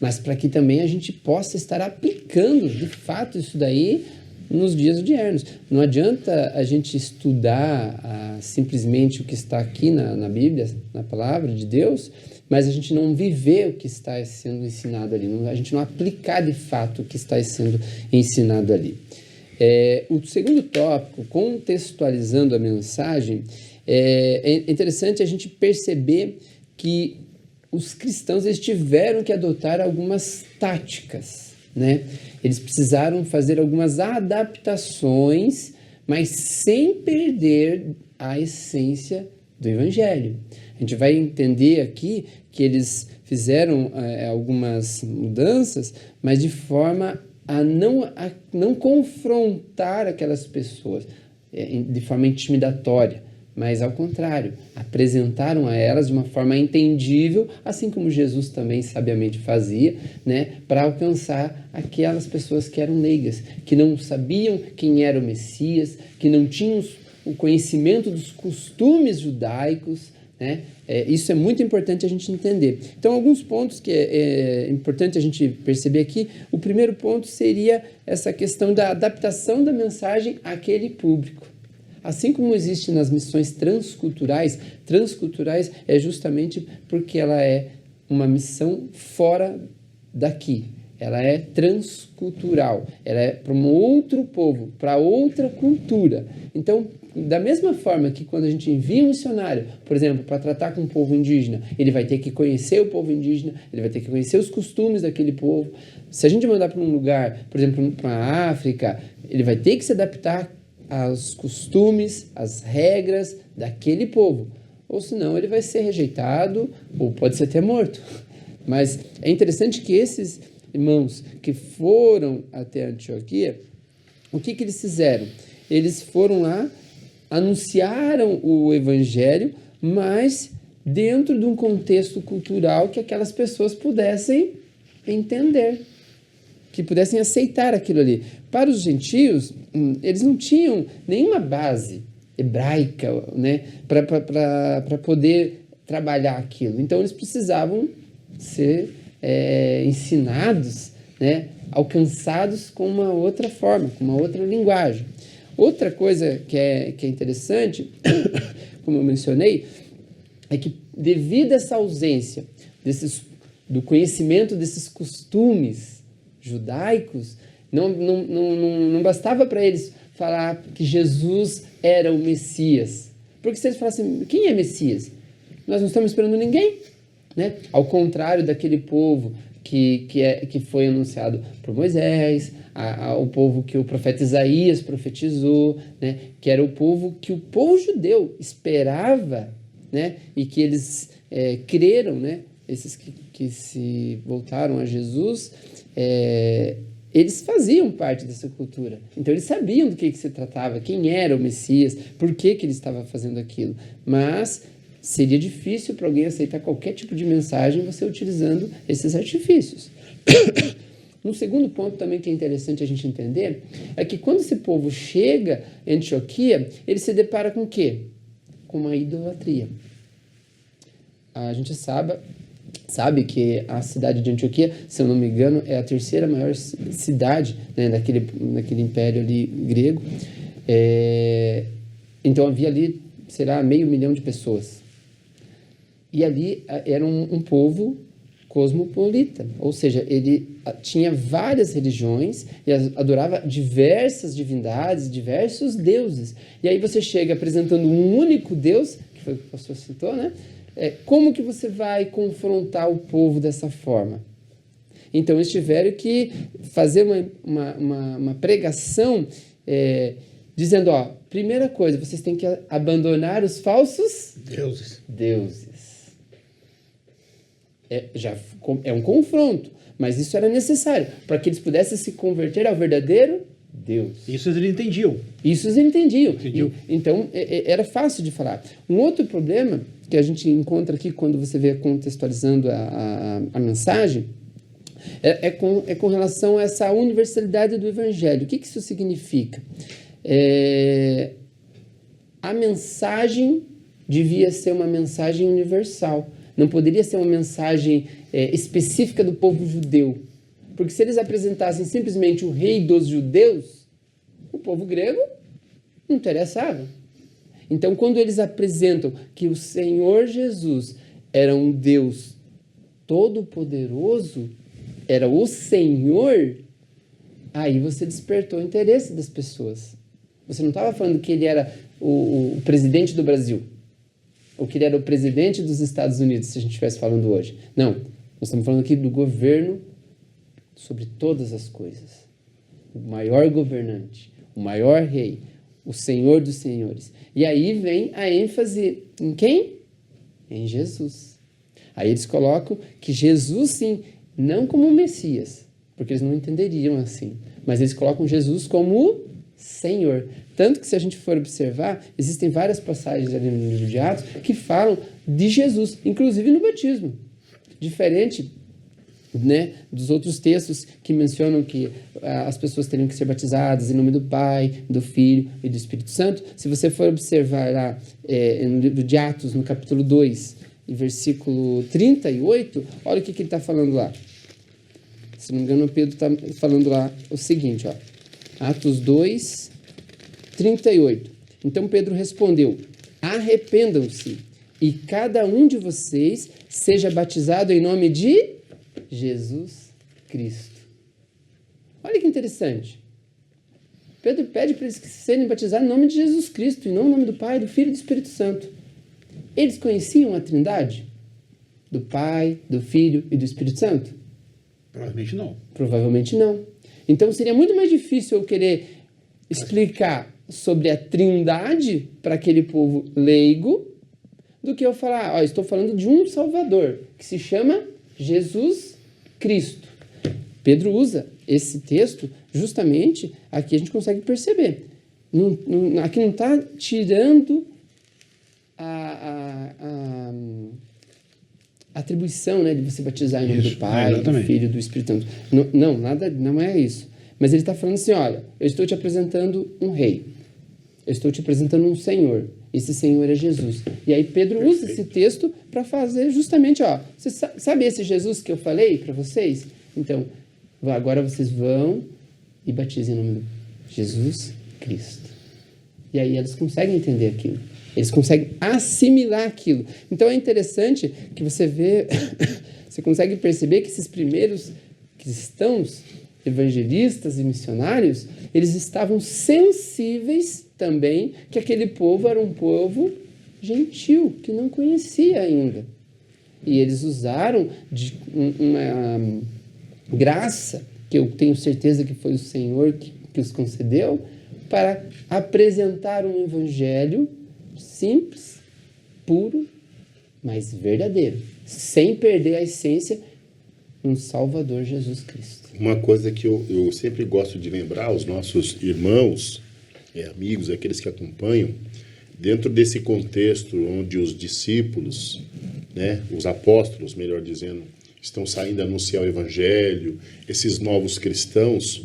mas para que também a gente possa estar aplicando, de fato, isso daí nos dias odiernos. Não adianta a gente estudar simplesmente o que está aqui na Bíblia, na palavra de Deus, mas a gente não viver o que está sendo ensinado ali, a gente não aplicar de fato o que está sendo ensinado ali. O segundo tópico, contextualizando a mensagem, é interessante a gente perceber que os cristãos eles tiveram que adotar algumas táticas, né? Eles precisaram fazer algumas adaptações, mas sem perder a essência do Evangelho. A gente vai entender aqui que eles fizeram algumas mudanças, mas de forma a não confrontar aquelas pessoas de forma intimidatória, mas ao contrário, apresentaram a elas de uma forma entendível, assim como Jesus também sabiamente fazia, né, para alcançar aquelas pessoas que eram leigas, que não sabiam quem era o Messias, que não tinham o conhecimento dos costumes judaicos, né? Isso é muito importante a gente entender. Então, alguns pontos que é importante a gente perceber aqui. O primeiro ponto seria essa questão da adaptação da mensagem àquele público. Assim como existe nas missões transculturais é justamente porque ela é uma missão fora daqui. Ela é transcultural, ela é para um outro povo, para outra cultura. Então, da mesma forma que quando a gente envia um missionário, por exemplo, para tratar com um povo indígena, ele vai ter que conhecer o povo indígena, ele vai ter que conhecer os costumes daquele povo. Se a gente mandar para um lugar, por exemplo, para a África, ele vai ter que se adaptar aos costumes, às regras daquele povo. Ou senão ele vai ser rejeitado ou pode ser até morto. Mas é interessante que esses irmãos que foram até Antioquia, o que eles fizeram? Eles foram lá, anunciaram o evangelho, mas dentro de um contexto cultural que aquelas pessoas pudessem entender, que pudessem aceitar aquilo ali. Para os gentios, eles não tinham nenhuma base hebraica, né, para poder trabalhar aquilo. Então, eles precisavam ser ensinados, né, alcançados com uma outra forma, com uma outra linguagem. Outra coisa que é interessante, como eu mencionei, é que devido a essa ausência do conhecimento desses costumes judaicos, não bastava para eles falar que Jesus era o Messias. Porque se eles falassem, quem é Messias? Nós não estamos esperando ninguém, né? Ao contrário daquele povo que foi anunciado por Moisés, ao povo que o profeta Isaías profetizou, né? Que era o povo que o povo judeu esperava, né? E que eles creram, né? Esses que se voltaram a Jesus, eles faziam parte dessa cultura. Então, eles sabiam do que se tratava, quem era o Messias, por que ele estava fazendo aquilo. Mas seria difícil para alguém aceitar qualquer tipo de mensagem você utilizando esses artifícios. Um segundo ponto também que é interessante a gente entender é que quando esse povo chega em Antioquia, ele se depara com o quê? Com uma idolatria. A gente sabe que a cidade de Antioquia, se eu não me engano, é a terceira maior cidade, né, naquele império ali grego. Então havia ali, será, 500.000 de pessoas. E ali era um povo cosmopolita, ou seja, ele tinha várias religiões e adorava diversas divindades, diversos deuses. E aí você chega apresentando um único Deus, que foi o que o pastor citou, né? Como que você vai confrontar o povo dessa forma? Então eles tiveram que fazer uma pregação dizendo, primeira coisa, vocês têm que abandonar os falsos deuses. É um confronto, mas isso era necessário para que eles pudessem se converter ao verdadeiro Deus. Isso eles entendiam. Então, era fácil de falar. Um outro problema que a gente encontra aqui quando você vê contextualizando a mensagem é com relação a essa universalidade do Evangelho. O que isso significa? A mensagem devia ser uma mensagem universal. Não poderia ser uma mensagem específica do povo judeu. Porque se eles apresentassem simplesmente o rei dos judeus, o povo grego não interessava. Então, quando eles apresentam que o Senhor Jesus era um Deus todo-poderoso, era o Senhor, aí você despertou o interesse das pessoas. Você não estava falando que ele era o presidente do Brasil, ou que ele era o presidente dos Estados Unidos, se a gente estivesse falando hoje. Não, nós estamos falando aqui do governo sobre todas as coisas. O maior governante, o maior rei, o Senhor dos senhores. E aí vem a ênfase em quem? Em Jesus. Aí eles colocam que Jesus, sim, não como o Messias, porque eles não entenderiam assim, mas eles colocam Jesus como o Senhor. Tanto que, se a gente for observar, existem várias passagens ali no livro de Atos que falam de Jesus, inclusive no batismo. Diferente, né, dos outros textos que mencionam que as pessoas teriam que ser batizadas em nome do Pai, do Filho e do Espírito Santo. Se você for observar lá no livro de Atos, no capítulo 2, e versículo 38, olha o que ele está falando lá. Se não me engano, Pedro está falando lá o seguinte, Atos 2, 38. Então Pedro respondeu: arrependam-se e cada um de vocês seja batizado em nome de Jesus Cristo. Olha que interessante. Pedro pede para eles serem batizados em nome de Jesus Cristo, e não em nome do Pai, do Filho e do Espírito Santo. Eles conheciam a Trindade? Do Pai, do Filho e do Espírito Santo? Provavelmente não. Provavelmente não. Então seria muito mais difícil eu querer explicar sobre a Trindade para aquele povo leigo do que eu falar, estou falando de um Salvador, que se chama Jesus Cristo. Pedro usa esse texto justamente, aqui a gente consegue perceber. Aqui não está tirando a atribuição, né, de você batizar em nome do Pai, do Filho e do Espírito Santo. Não é isso. Mas ele está falando assim, olha, eu estou te apresentando um rei. Eu estou te apresentando um Senhor. Esse Senhor é Jesus. E aí Pedro usa esse texto para fazer justamente, você sabe esse Jesus que eu falei para vocês? Então, agora vocês vão e batizem em nome de Jesus Cristo. E aí eles conseguem entender aquilo. Eles conseguem assimilar aquilo. Então é interessante que você vê, você consegue perceber que esses primeiros cristãos, evangelistas e missionários, eles estavam sensíveis também que aquele povo era um povo gentil, que não conhecia ainda. E eles usaram de uma graça, que eu tenho certeza que foi o Senhor que os concedeu, para apresentar um evangelho simples, puro, mas verdadeiro, sem perder a essência um Salvador Jesus Cristo. Uma coisa que eu sempre gosto de lembrar aos nossos irmãos, amigos, aqueles que acompanham, dentro desse contexto onde os discípulos, né, os apóstolos, melhor dizendo, estão saindo a anunciar o evangelho, esses novos cristãos,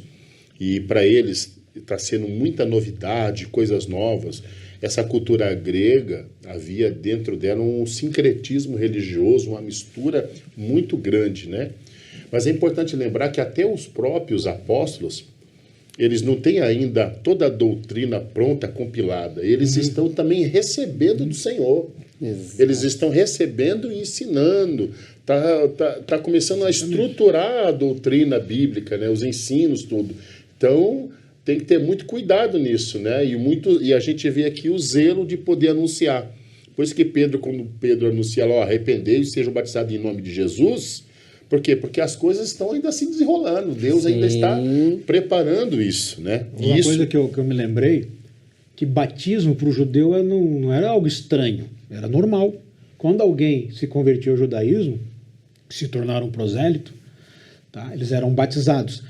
e para eles está sendo muita novidade, coisas novas. Essa cultura grega, havia dentro dela um sincretismo religioso, uma mistura muito grande, né? Mas é importante lembrar que até os próprios apóstolos, eles não têm ainda toda a doutrina pronta, compilada. Eles estão também recebendo do Senhor. Exato. Eles estão recebendo e ensinando. Tá começando a estruturar a doutrina bíblica, né? Os ensinos, tudo. Então, tem que ter muito cuidado nisso, né? E a gente vê aqui o zelo de poder anunciar. Por isso que Pedro, quando Pedro anuncia lá, arrependei e sejam batizados em nome de Jesus. Por quê? Porque as coisas estão ainda se desenrolando. Deus ainda está preparando isso, né? Uma coisa que eu me lembrei, que batismo para o judeu não era algo estranho, era normal. Quando alguém se convertiu ao judaísmo, se tornaram prosélito, tá? Eles eram batizados.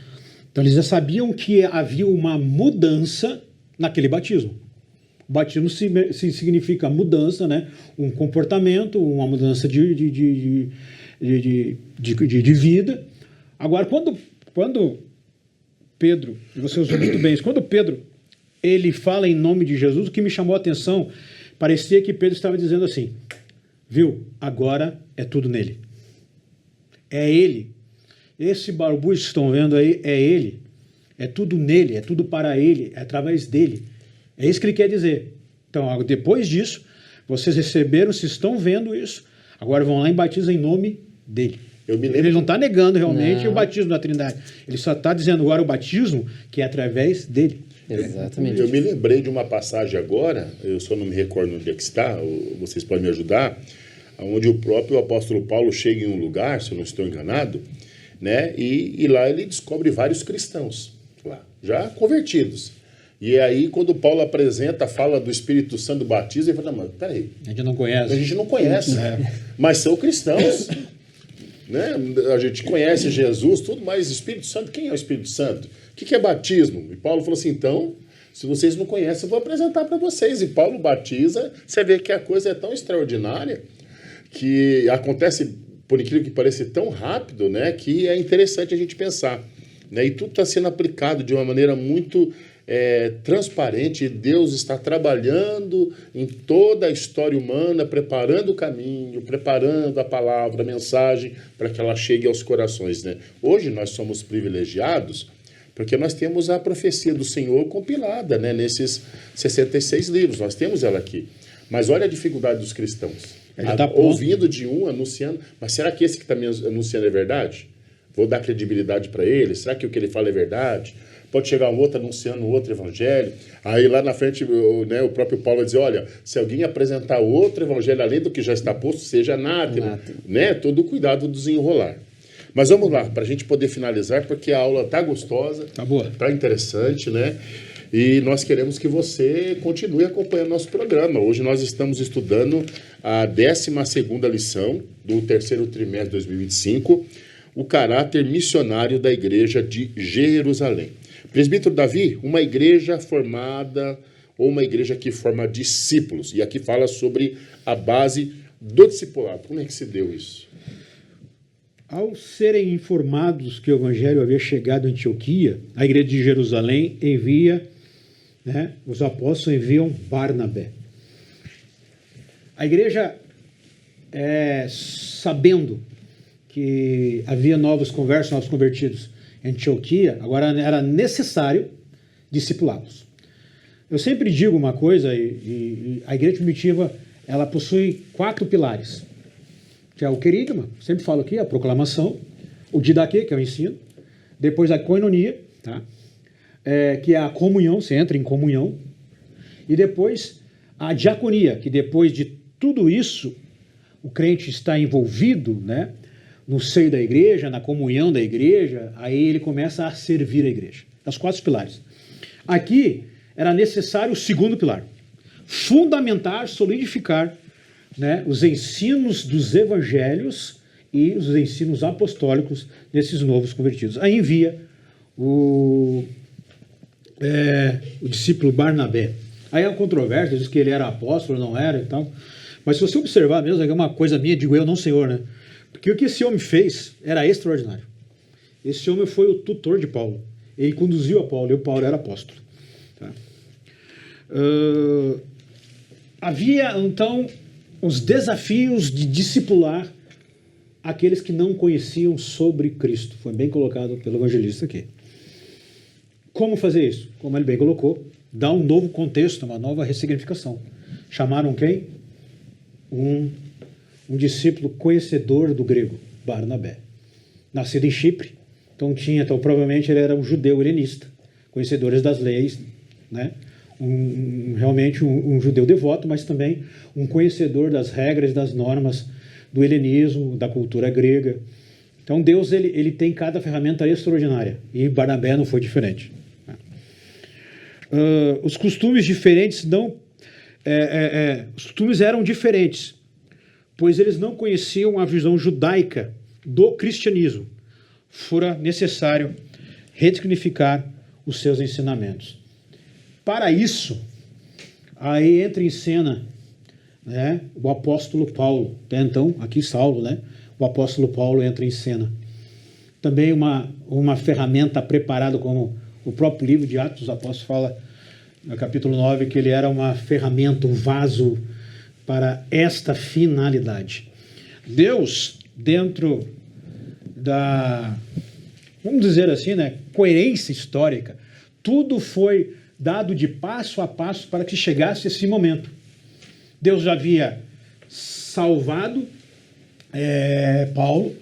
Então eles já sabiam que havia uma mudança naquele batismo. O batismo significa mudança, né? Um comportamento, uma mudança de vida. Agora, quando Pedro, e você usou muito bem isso, quando Pedro ele fala em nome de Jesus, o que me chamou a atenção, parecia que Pedro estava dizendo assim, viu, agora é tudo nele. É ele. Esse barbudo que estão vendo aí é ele. É tudo nele, é tudo para ele, é através dele. É isso que ele quer dizer. Então, depois disso, vocês receberam, se estão vendo isso, agora vão lá e batizam em nome dele. Ele não está negando realmente o batismo da Trindade. Ele só está dizendo agora o batismo que é através dele. Exatamente. Eu me lembrei de uma passagem agora, eu só não me recordo onde é que está, vocês podem me ajudar, onde o próprio apóstolo Paulo chega em um lugar, se eu não estou enganado, né? E lá ele descobre vários cristãos, lá, já convertidos. E aí, quando Paulo apresenta, fala do Espírito Santo do batismo, ele fala, não, mas peraí. A gente não conhece. A gente não conhece, mas são cristãos. Né? A gente conhece Jesus, tudo, mas Espírito Santo, quem é o Espírito Santo? O que é batismo? E Paulo falou assim, então, se vocês não conhecem, eu vou apresentar para vocês. E Paulo batiza, você vê que a coisa é tão extraordinária, que acontece, por incrível que pareça, tão rápido, né, que é interessante a gente pensar. Né? E tudo está sendo aplicado de uma maneira muito transparente. Deus está trabalhando em toda a história humana, preparando o caminho, preparando a palavra, a mensagem, para que ela chegue aos corações. Né? Hoje nós somos privilegiados porque nós temos a profecia do Senhor compilada, né, nesses 66 livros. Nós temos ela aqui. Mas olha a dificuldade dos cristãos. Ouvindo de um, anunciando, mas será que esse que está me anunciando é verdade? Vou dar credibilidade para ele? Será que o que ele fala é verdade? Pode chegar um outro anunciando outro evangelho. Aí lá na frente, né, o próprio Paulo vai dizer, olha, se alguém apresentar outro evangelho além do que já está posto, seja anátema. Né? Todo o cuidado do desenrolar. Mas vamos lá, para a gente poder finalizar, porque a aula está gostosa, tá boa, está interessante, né? E nós queremos que você continue acompanhando nosso programa. Hoje nós estamos estudando a 12ª lição do terceiro trimestre de 2025, o caráter missionário da Igreja de Jerusalém. Presbítero Davi, uma igreja formada, ou uma igreja que forma discípulos, e aqui fala sobre a base do discipulado. Como é que se deu isso? Ao serem informados que o evangelho havia chegado em Antioquia, a igreja de Jerusalém envia, né, os apóstolos enviam Barnabé. A igreja, sabendo que havia novos conversos, novos convertidos em Antioquia, agora era necessário discipulá-los. Eu sempre digo uma coisa, e a igreja primitiva, ela possui 4 pilares, que é o querigma, sempre falo aqui, a proclamação, o didaquê, que é o ensino, depois a koinonia, tá? Que é a comunhão, você entra em comunhão, e depois a diaconia, que depois de tudo isso, o crente está envolvido, né, no seio da igreja, na comunhão da igreja, aí ele começa a servir a igreja. Os 4 pilares. Aqui era necessário o 2º pilar, fundamentar, solidificar, né, os ensinos dos evangelhos e os ensinos apostólicos desses novos convertidos. Aí envia o discípulo Barnabé. Aí há controvérsia, diz que ele era apóstolo, não era e tal. Mas se você observar mesmo, é uma coisa minha, digo eu, não Senhor, né? Que o que esse homem fez era extraordinário. Esse homem foi o tutor de Paulo. Ele conduziu a Paulo, e o Paulo era apóstolo. Tá? Havia, então, os desafios de discipular aqueles que não conheciam sobre Cristo. Foi bem colocado pelo evangelista aqui. Como fazer isso? Como ele bem colocou, dá um novo contexto, uma nova ressignificação. Chamaram quem? Um discípulo conhecedor do grego, Barnabé. Nascido em Chipre, então provavelmente ele era um judeu helenista, conhecedores das leis, né? Realmente um judeu devoto, mas também um conhecedor das regras e das normas do helenismo, da cultura grega. Então Deus ele tem cada ferramenta extraordinária, e Barnabé não foi diferente. Os costumes diferentes os costumes eram diferentes, pois eles não conheciam a visão judaica do cristianismo. Fora necessário ressignificar os seus ensinamentos. Para isso, aí entra em cena, né, o apóstolo Paulo. Até então, aqui Saulo, né? O apóstolo Paulo entra em cena. Também uma ferramenta preparada, como o próprio livro de Atos dos Apóstolos fala, no capítulo 9, que ele era uma ferramenta, um vaso para esta finalidade. Deus, dentro da, vamos dizer assim, né, coerência histórica, tudo foi dado de passo a passo para que chegasse esse momento. Deus já havia salvado Paulo.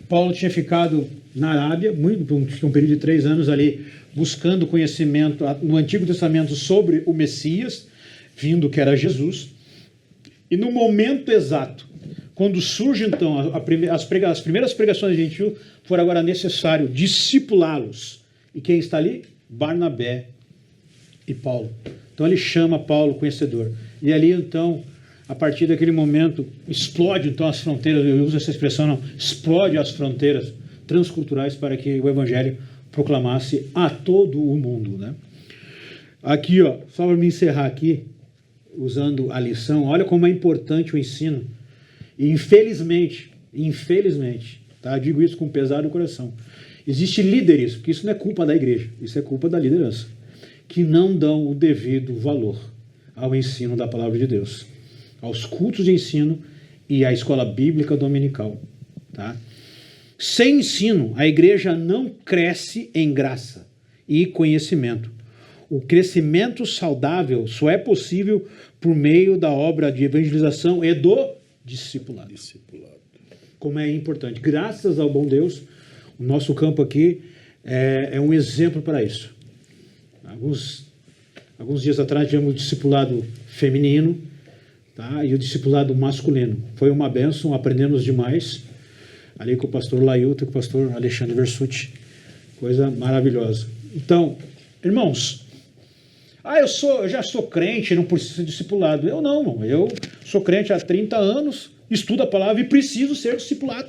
Paulo tinha ficado na Arábia, um período de 3 anos ali, buscando conhecimento no Antigo Testamento sobre o Messias, vindo que era Jesus. E no momento exato, quando surge então as primeiras pregações de gentil, for agora necessário discipulá-los. E quem está ali? Barnabé e Paulo. Então ele chama Paulo conhecedor. E ali então, a partir daquele momento, explode então as fronteiras, eu uso essa expressão, não, explode as fronteiras transculturais para que o evangelho proclamasse a todo o mundo, né? Aqui, ó, só para me encerrar aqui, usando a lição, olha como é importante o ensino. E infelizmente, tá? Digo isso com pesar no coração, existem líderes, porque isso não é culpa da igreja, isso é culpa da liderança, que não dão o devido valor ao ensino da palavra de Deus, aos cultos de ensino e à escola bíblica dominical, tá? Sem ensino, a igreja não cresce em graça e conhecimento. O crescimento saudável só é possível por meio da obra de evangelização e do discipulado. Como é importante. Graças ao bom Deus, o nosso campo aqui é um exemplo para isso. Alguns dias atrás tivemos o discipulado feminino, tá? E o discipulado masculino. Foi uma bênção, aprendemos demais. Ali com o pastor Lailton e com o pastor Alexandre Versuti. Coisa maravilhosa. Então, irmãos, eu já sou crente, não preciso ser discipulado. Eu não, irmão. Eu sou crente há 30 anos, estudo a palavra e preciso ser discipulado.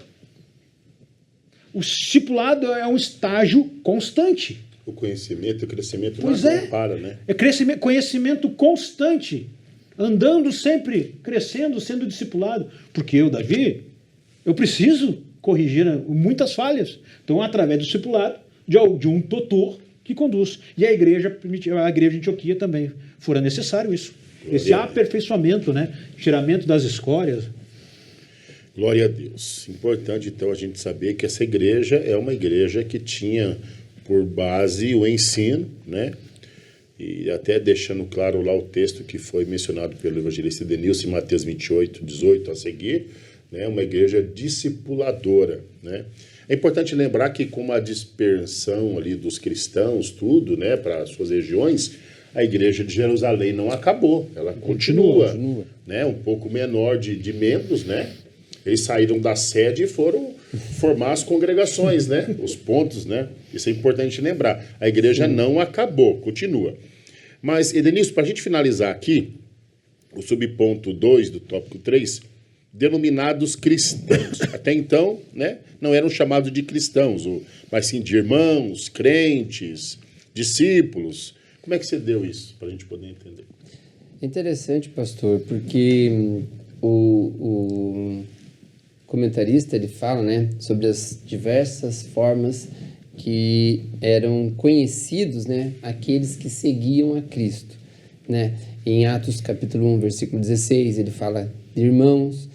O discipulado é um estágio constante. O conhecimento, o crescimento não para, né? É conhecimento constante. Andando sempre, crescendo, sendo discipulado. Porque eu, Davi, eu preciso corrigir muitas falhas. Então, através do discipulado, de um tutor que conduz. E a igreja de Antioquia também. Fora necessário isso. Esse aperfeiçoamento, né? Tiramento das escórias. Glória a Deus. Importante, então, a gente saber que essa igreja é uma igreja que tinha por base o ensino, né? E até deixando claro lá o texto que foi mencionado pelo evangelista Denilson em Mateus 28, 18 a seguir, né? Uma igreja discipuladora, né? É importante lembrar que com a dispersão ali dos cristãos, tudo, né, para as suas regiões, a igreja de Jerusalém não acabou, ela continua. Né? Um pouco menor de membros, né? Eles saíram da sede e foram formar as congregações, né? Os pontos, né? Isso é importante lembrar. A igreja não acabou, continua. Mas, Edenilson, para a gente finalizar aqui, o subponto 2 do tópico 3, denominados cristãos. Até então, né, não eram chamados de cristãos, mas sim de irmãos, crentes, discípulos. Como é que você deu isso, para a gente poder entender? É interessante, pastor, porque comentarista, ele fala, né, sobre as diversas formas que eram conhecidos, né, aqueles que seguiam a Cristo, né? Em Atos capítulo 1, versículo 16, ele fala de irmãos.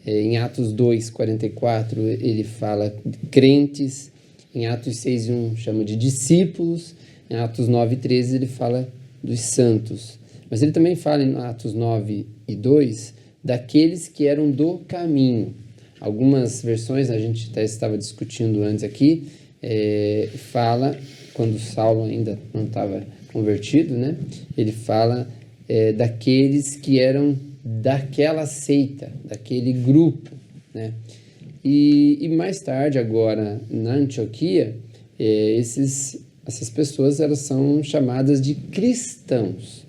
Em Atos 2, 44, ele fala de crentes. Em Atos 6, 1, chama de discípulos. Em Atos 9, 13, ele fala dos santos. Mas ele também fala em Atos 9 e 2, daqueles que eram do caminho. Algumas versões, a gente até estava discutindo antes aqui, fala, quando Saulo ainda não estava convertido, né? Ele fala daqueles que eram daquela seita, daquele grupo, né? E mais tarde, agora, na Antioquia, essas pessoas, elas são chamadas de cristãos.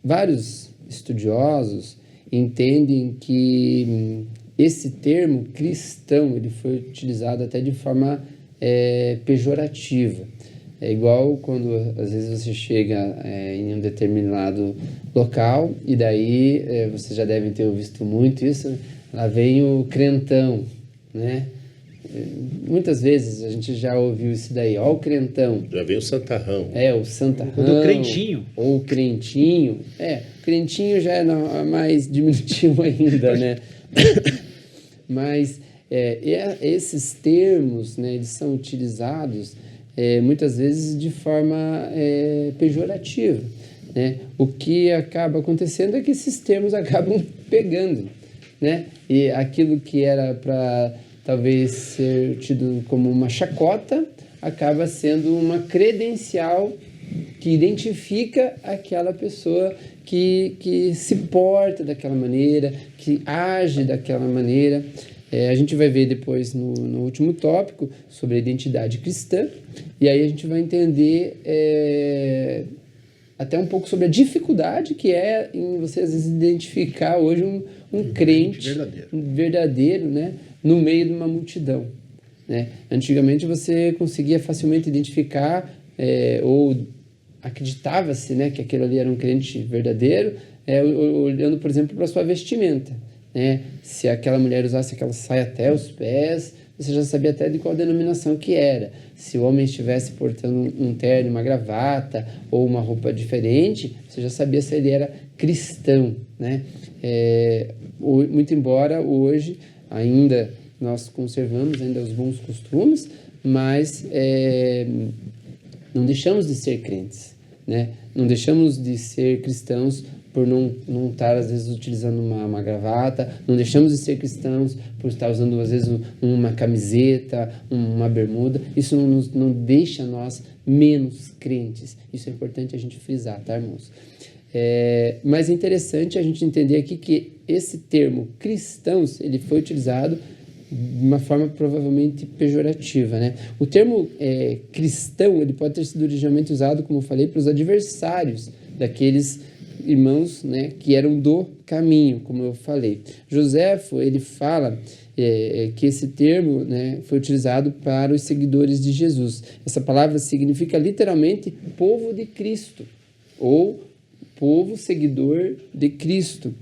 Vários estudiosos entendem que esse termo cristão, ele foi utilizado até de forma pejorativa. É igual quando, às vezes, você chega em um determinado local e daí, vocês já devem ter visto muito isso, lá vem o crentão, né? Muitas vezes a gente já ouviu isso daí, ó, o crentão. Já vem o santarrão. O santarrão. Do crentinho. Ou o crentinho. O crentinho já é mais diminutivo ainda, né? Mas esses termos, né, eles são utilizados muitas vezes de forma pejorativa, né? O que acaba acontecendo é que esses termos acabam pegando, né? E aquilo que era para talvez ser tido como uma chacota acaba sendo uma credencial que identifica aquela pessoa que se porta daquela maneira, que age daquela maneira. A gente vai ver depois no último tópico sobre a identidade cristã, e aí a gente vai entender até um pouco sobre a dificuldade que é em você, às vezes, identificar hoje um crente verdadeiro, né, no meio de uma multidão, né? Antigamente você conseguia facilmente identificar ou acreditava-se, né, que aquele ali era um crente verdadeiro, olhando, por exemplo, para a sua vestimenta, né? Se aquela mulher usasse aquela saia até os pés, você já sabia até de qual denominação que era. Se o homem estivesse portando um terno, uma gravata ou uma roupa diferente, você já sabia se ele era cristão, né? Muito embora hoje ainda nós conservamos ainda os bons costumes, mas não deixamos de ser crentes, né? Não deixamos de ser cristãos por não estar, às vezes, utilizando uma gravata, não deixamos de ser cristãos por estar usando, às vezes, uma camiseta, uma bermuda. Isso não deixa nós menos crentes. Isso é importante a gente frisar, tá, irmãos? Mas é interessante a gente entender aqui que esse termo cristãos, ele foi utilizado de uma forma provavelmente pejorativa, né? O termo cristão, ele pode ter sido originalmente usado, como eu falei, para os adversários daqueles irmãos, né, que eram do caminho, como eu falei. Joséfo, ele fala que esse termo, né, foi utilizado para os seguidores de Jesus. Essa palavra significa literalmente povo de Cristo, ou povo seguidor de Cristo.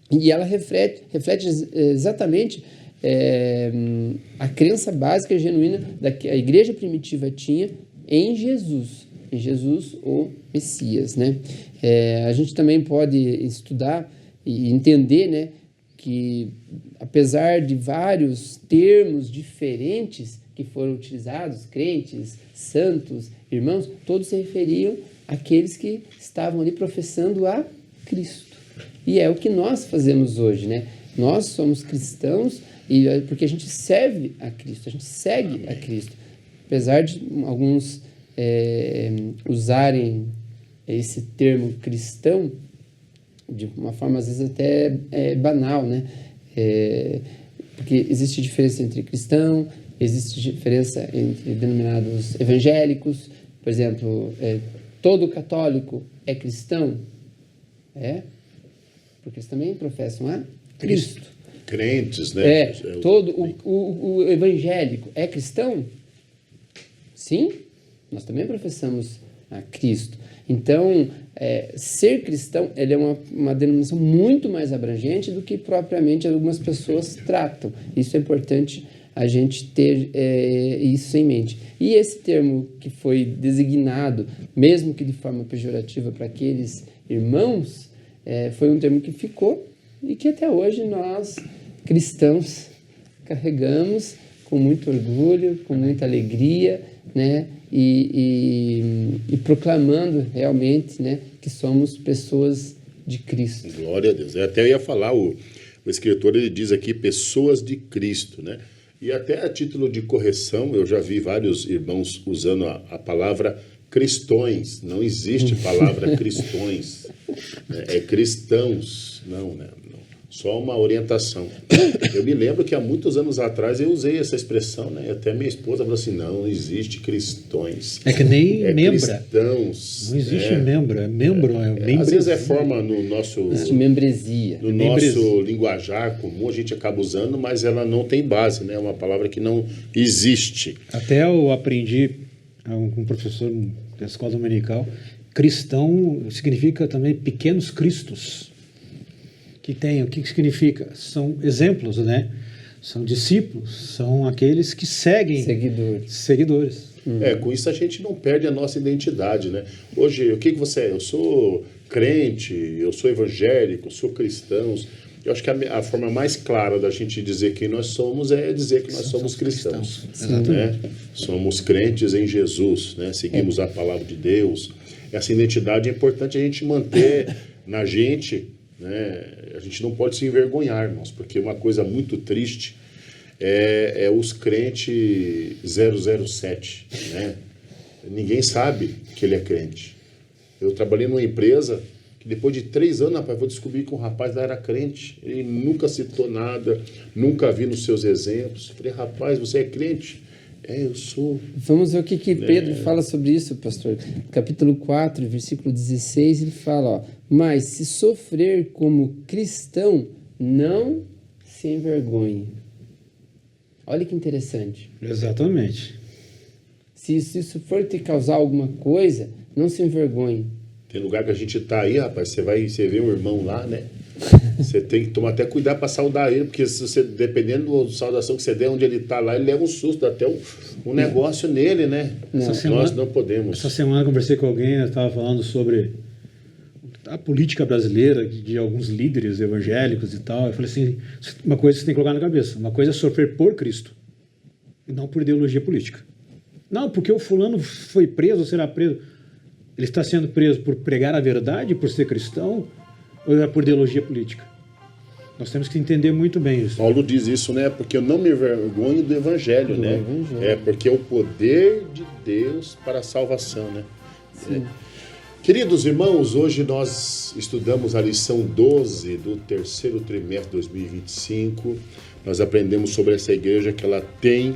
E ela reflete exatamente a crença básica e genuína que a igreja primitiva tinha em Jesus, o Messias, né? A gente também pode estudar e entender, né, que apesar de vários termos diferentes que foram utilizados, crentes, santos, irmãos, todos se referiam àqueles que estavam ali professando a Cristo. E é o que nós fazemos hoje, né? Nós somos cristãos porque a gente serve a Cristo, a gente segue a Cristo. Apesar de alguns usarem esse termo cristão de uma forma, às vezes, até banal, né? Porque existe diferença entre cristão, existe diferença entre denominados evangélicos. Por exemplo, todo católico é cristão? Porque eles também professam a Cristo. Crentes, né? O evangélico é cristão? Sim, nós também professamos a Cristo. Então, ser cristão ele é uma denominação muito mais abrangente do que propriamente algumas pessoas tratam. Isso é importante a gente ter isso em mente. E esse termo que foi designado, mesmo que de forma pejorativa para aqueles irmãos, foi um termo que ficou e que até hoje nós, cristãos, carregamos com muito orgulho, com muita alegria, né? E proclamando realmente, né, que somos pessoas de Cristo. Glória a Deus. Até eu ia falar, o escritor ele diz aqui pessoas de Cristo, né? E até a título de correção, eu já vi vários irmãos usando a palavra cristões. Não existe palavra cristões. É cristãos. Não, né? Só uma orientação. Eu me lembro que há muitos anos atrás eu usei essa expressão, né? Até minha esposa falou assim, não existe cristões. É que nem membra. Cristãos. Não existe membro, é membro. Às vezes é forma no nosso... membresia. No nosso linguajar comum, a gente acaba usando, mas ela não tem base, né? É uma palavra que não existe. Até eu aprendi com um professor da escola dominical, cristão significa também pequenos cristos. O que significa? São exemplos, né? São discípulos, são aqueles que seguem. Seguidores. Com isso a gente não perde a nossa identidade, né? Hoje, o que você é? Eu sou crente, eu sou evangélico, eu sou cristão. Eu acho que a forma mais clara da gente dizer quem nós somos é dizer que nós somos cristãos. Né? Somos crentes em Jesus, né? Seguimos a palavra de Deus. Essa identidade é importante a gente manter na gente, né? A gente não pode se envergonhar, irmãos, porque uma coisa muito triste é os crentes 007, né? Ninguém sabe que ele é crente. Eu trabalhei numa empresa que depois de 3 anos, rapaz, vou descobrir que o rapaz lá era crente. Ele nunca citou nada, nunca vi nos seus exemplos. Falei, rapaz, você é crente? Eu sou. Vamos ver o que Pedro fala sobre isso, pastor. Capítulo 4, versículo 16, ele fala, ó, mas se sofrer como cristão, não se envergonhe. Olha que interessante. Exatamente. Se isso for te causar alguma coisa, não se envergonhe. Tem lugar que a gente tá aí, rapaz, você vê um irmão lá, né? Você tem que tomar até cuidado para saudar ele, porque se você, dependendo da saudação que você der, onde ele está lá, ele leva um susto, dá até um negócio nele, né? Nós não podemos. Essa semana eu conversei com alguém, eu estava falando sobre a política brasileira, de alguns líderes evangélicos e tal. Eu falei assim, uma coisa que você tem que colocar na cabeça, uma coisa é sofrer por Cristo, e não por ideologia política. Não, porque o fulano foi preso ou será preso. Ele está sendo preso por pregar a verdade, por ser cristão, ou é por ideologia política? Nós temos que entender muito bem isso. Paulo diz isso, né? Porque eu não me envergonho do evangelho, né? É porque é o poder de Deus para a salvação, né? Queridos irmãos, hoje nós estudamos a lição 12 do 3º trimestre de 2025. Nós aprendemos sobre essa igreja que ela tem,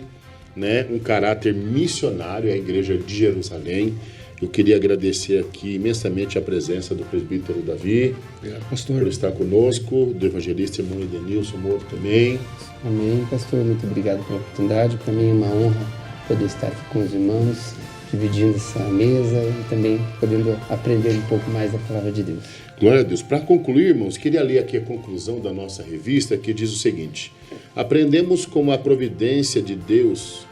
né, um caráter missionário, é a igreja de Jerusalém. Eu queria agradecer aqui imensamente a presença do presbítero Davi. Obrigado, pastor. Por estar conosco, do evangelista irmão Edenilson Moro também. Amém, pastor. Muito obrigado pela oportunidade. Para mim é uma honra poder estar aqui com os irmãos, dividindo essa mesa e também podendo aprender um pouco mais da palavra de Deus. Glória a Deus. Para concluir, irmãos, queria ler aqui a conclusão da nossa revista, que diz o seguinte: aprendemos com a providência de Deus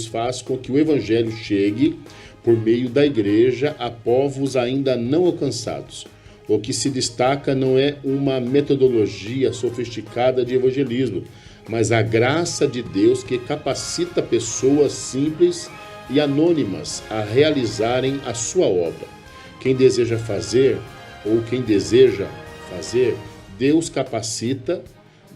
faz com que o evangelho chegue por meio da igreja a povos ainda não alcançados. O que se destaca não é uma metodologia sofisticada de evangelismo, mas a graça de Deus que capacita pessoas simples e anônimas a realizarem a sua obra. Quem deseja fazer, Deus capacita.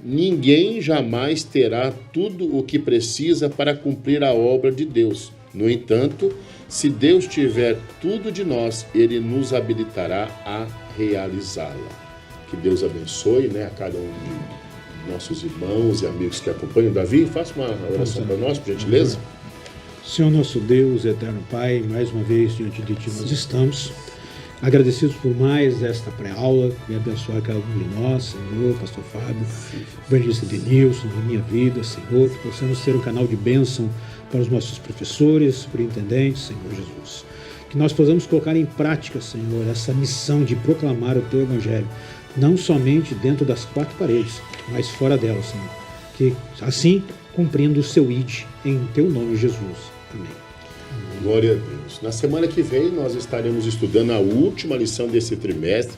Ninguém jamais terá tudo o que precisa para cumprir a obra de Deus. No entanto, se Deus tiver tudo de nós, Ele nos habilitará a realizá-la. Que Deus abençoe, né, a cada um de nossos irmãos e amigos que acompanham. Davi, faça uma oração para nós, por gentileza. Senhor nosso Deus, eterno Pai, mais uma vez diante de Ti nós estamos. Agradecidos por mais esta pré-aula, me abençoar cada um de nós, Senhor, Pastor Fábio, Evangelista Denilson, na minha vida, Senhor, que possamos ser um canal de bênção para os nossos professores, superintendentes, Senhor Jesus. Que nós possamos colocar em prática, Senhor, essa missão de proclamar o Teu Evangelho, não somente dentro das quatro paredes, mas fora delas, Senhor. Que assim, cumprindo o Seu ID, em Teu nome, Jesus. Amém. Glória a Deus. Na semana que vem nós estaremos estudando a última lição desse trimestre,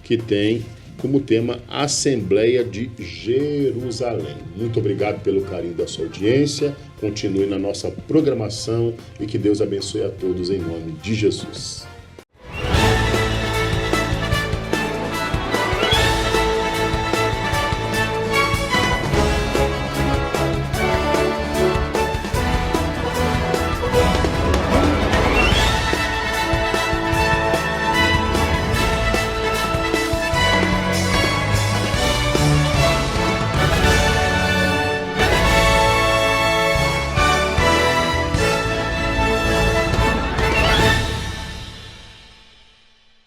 que tem como tema Assembleia de Jerusalém. Muito obrigado pelo carinho da sua audiência. Continue na nossa programação e que Deus abençoe a todos em nome de Jesus.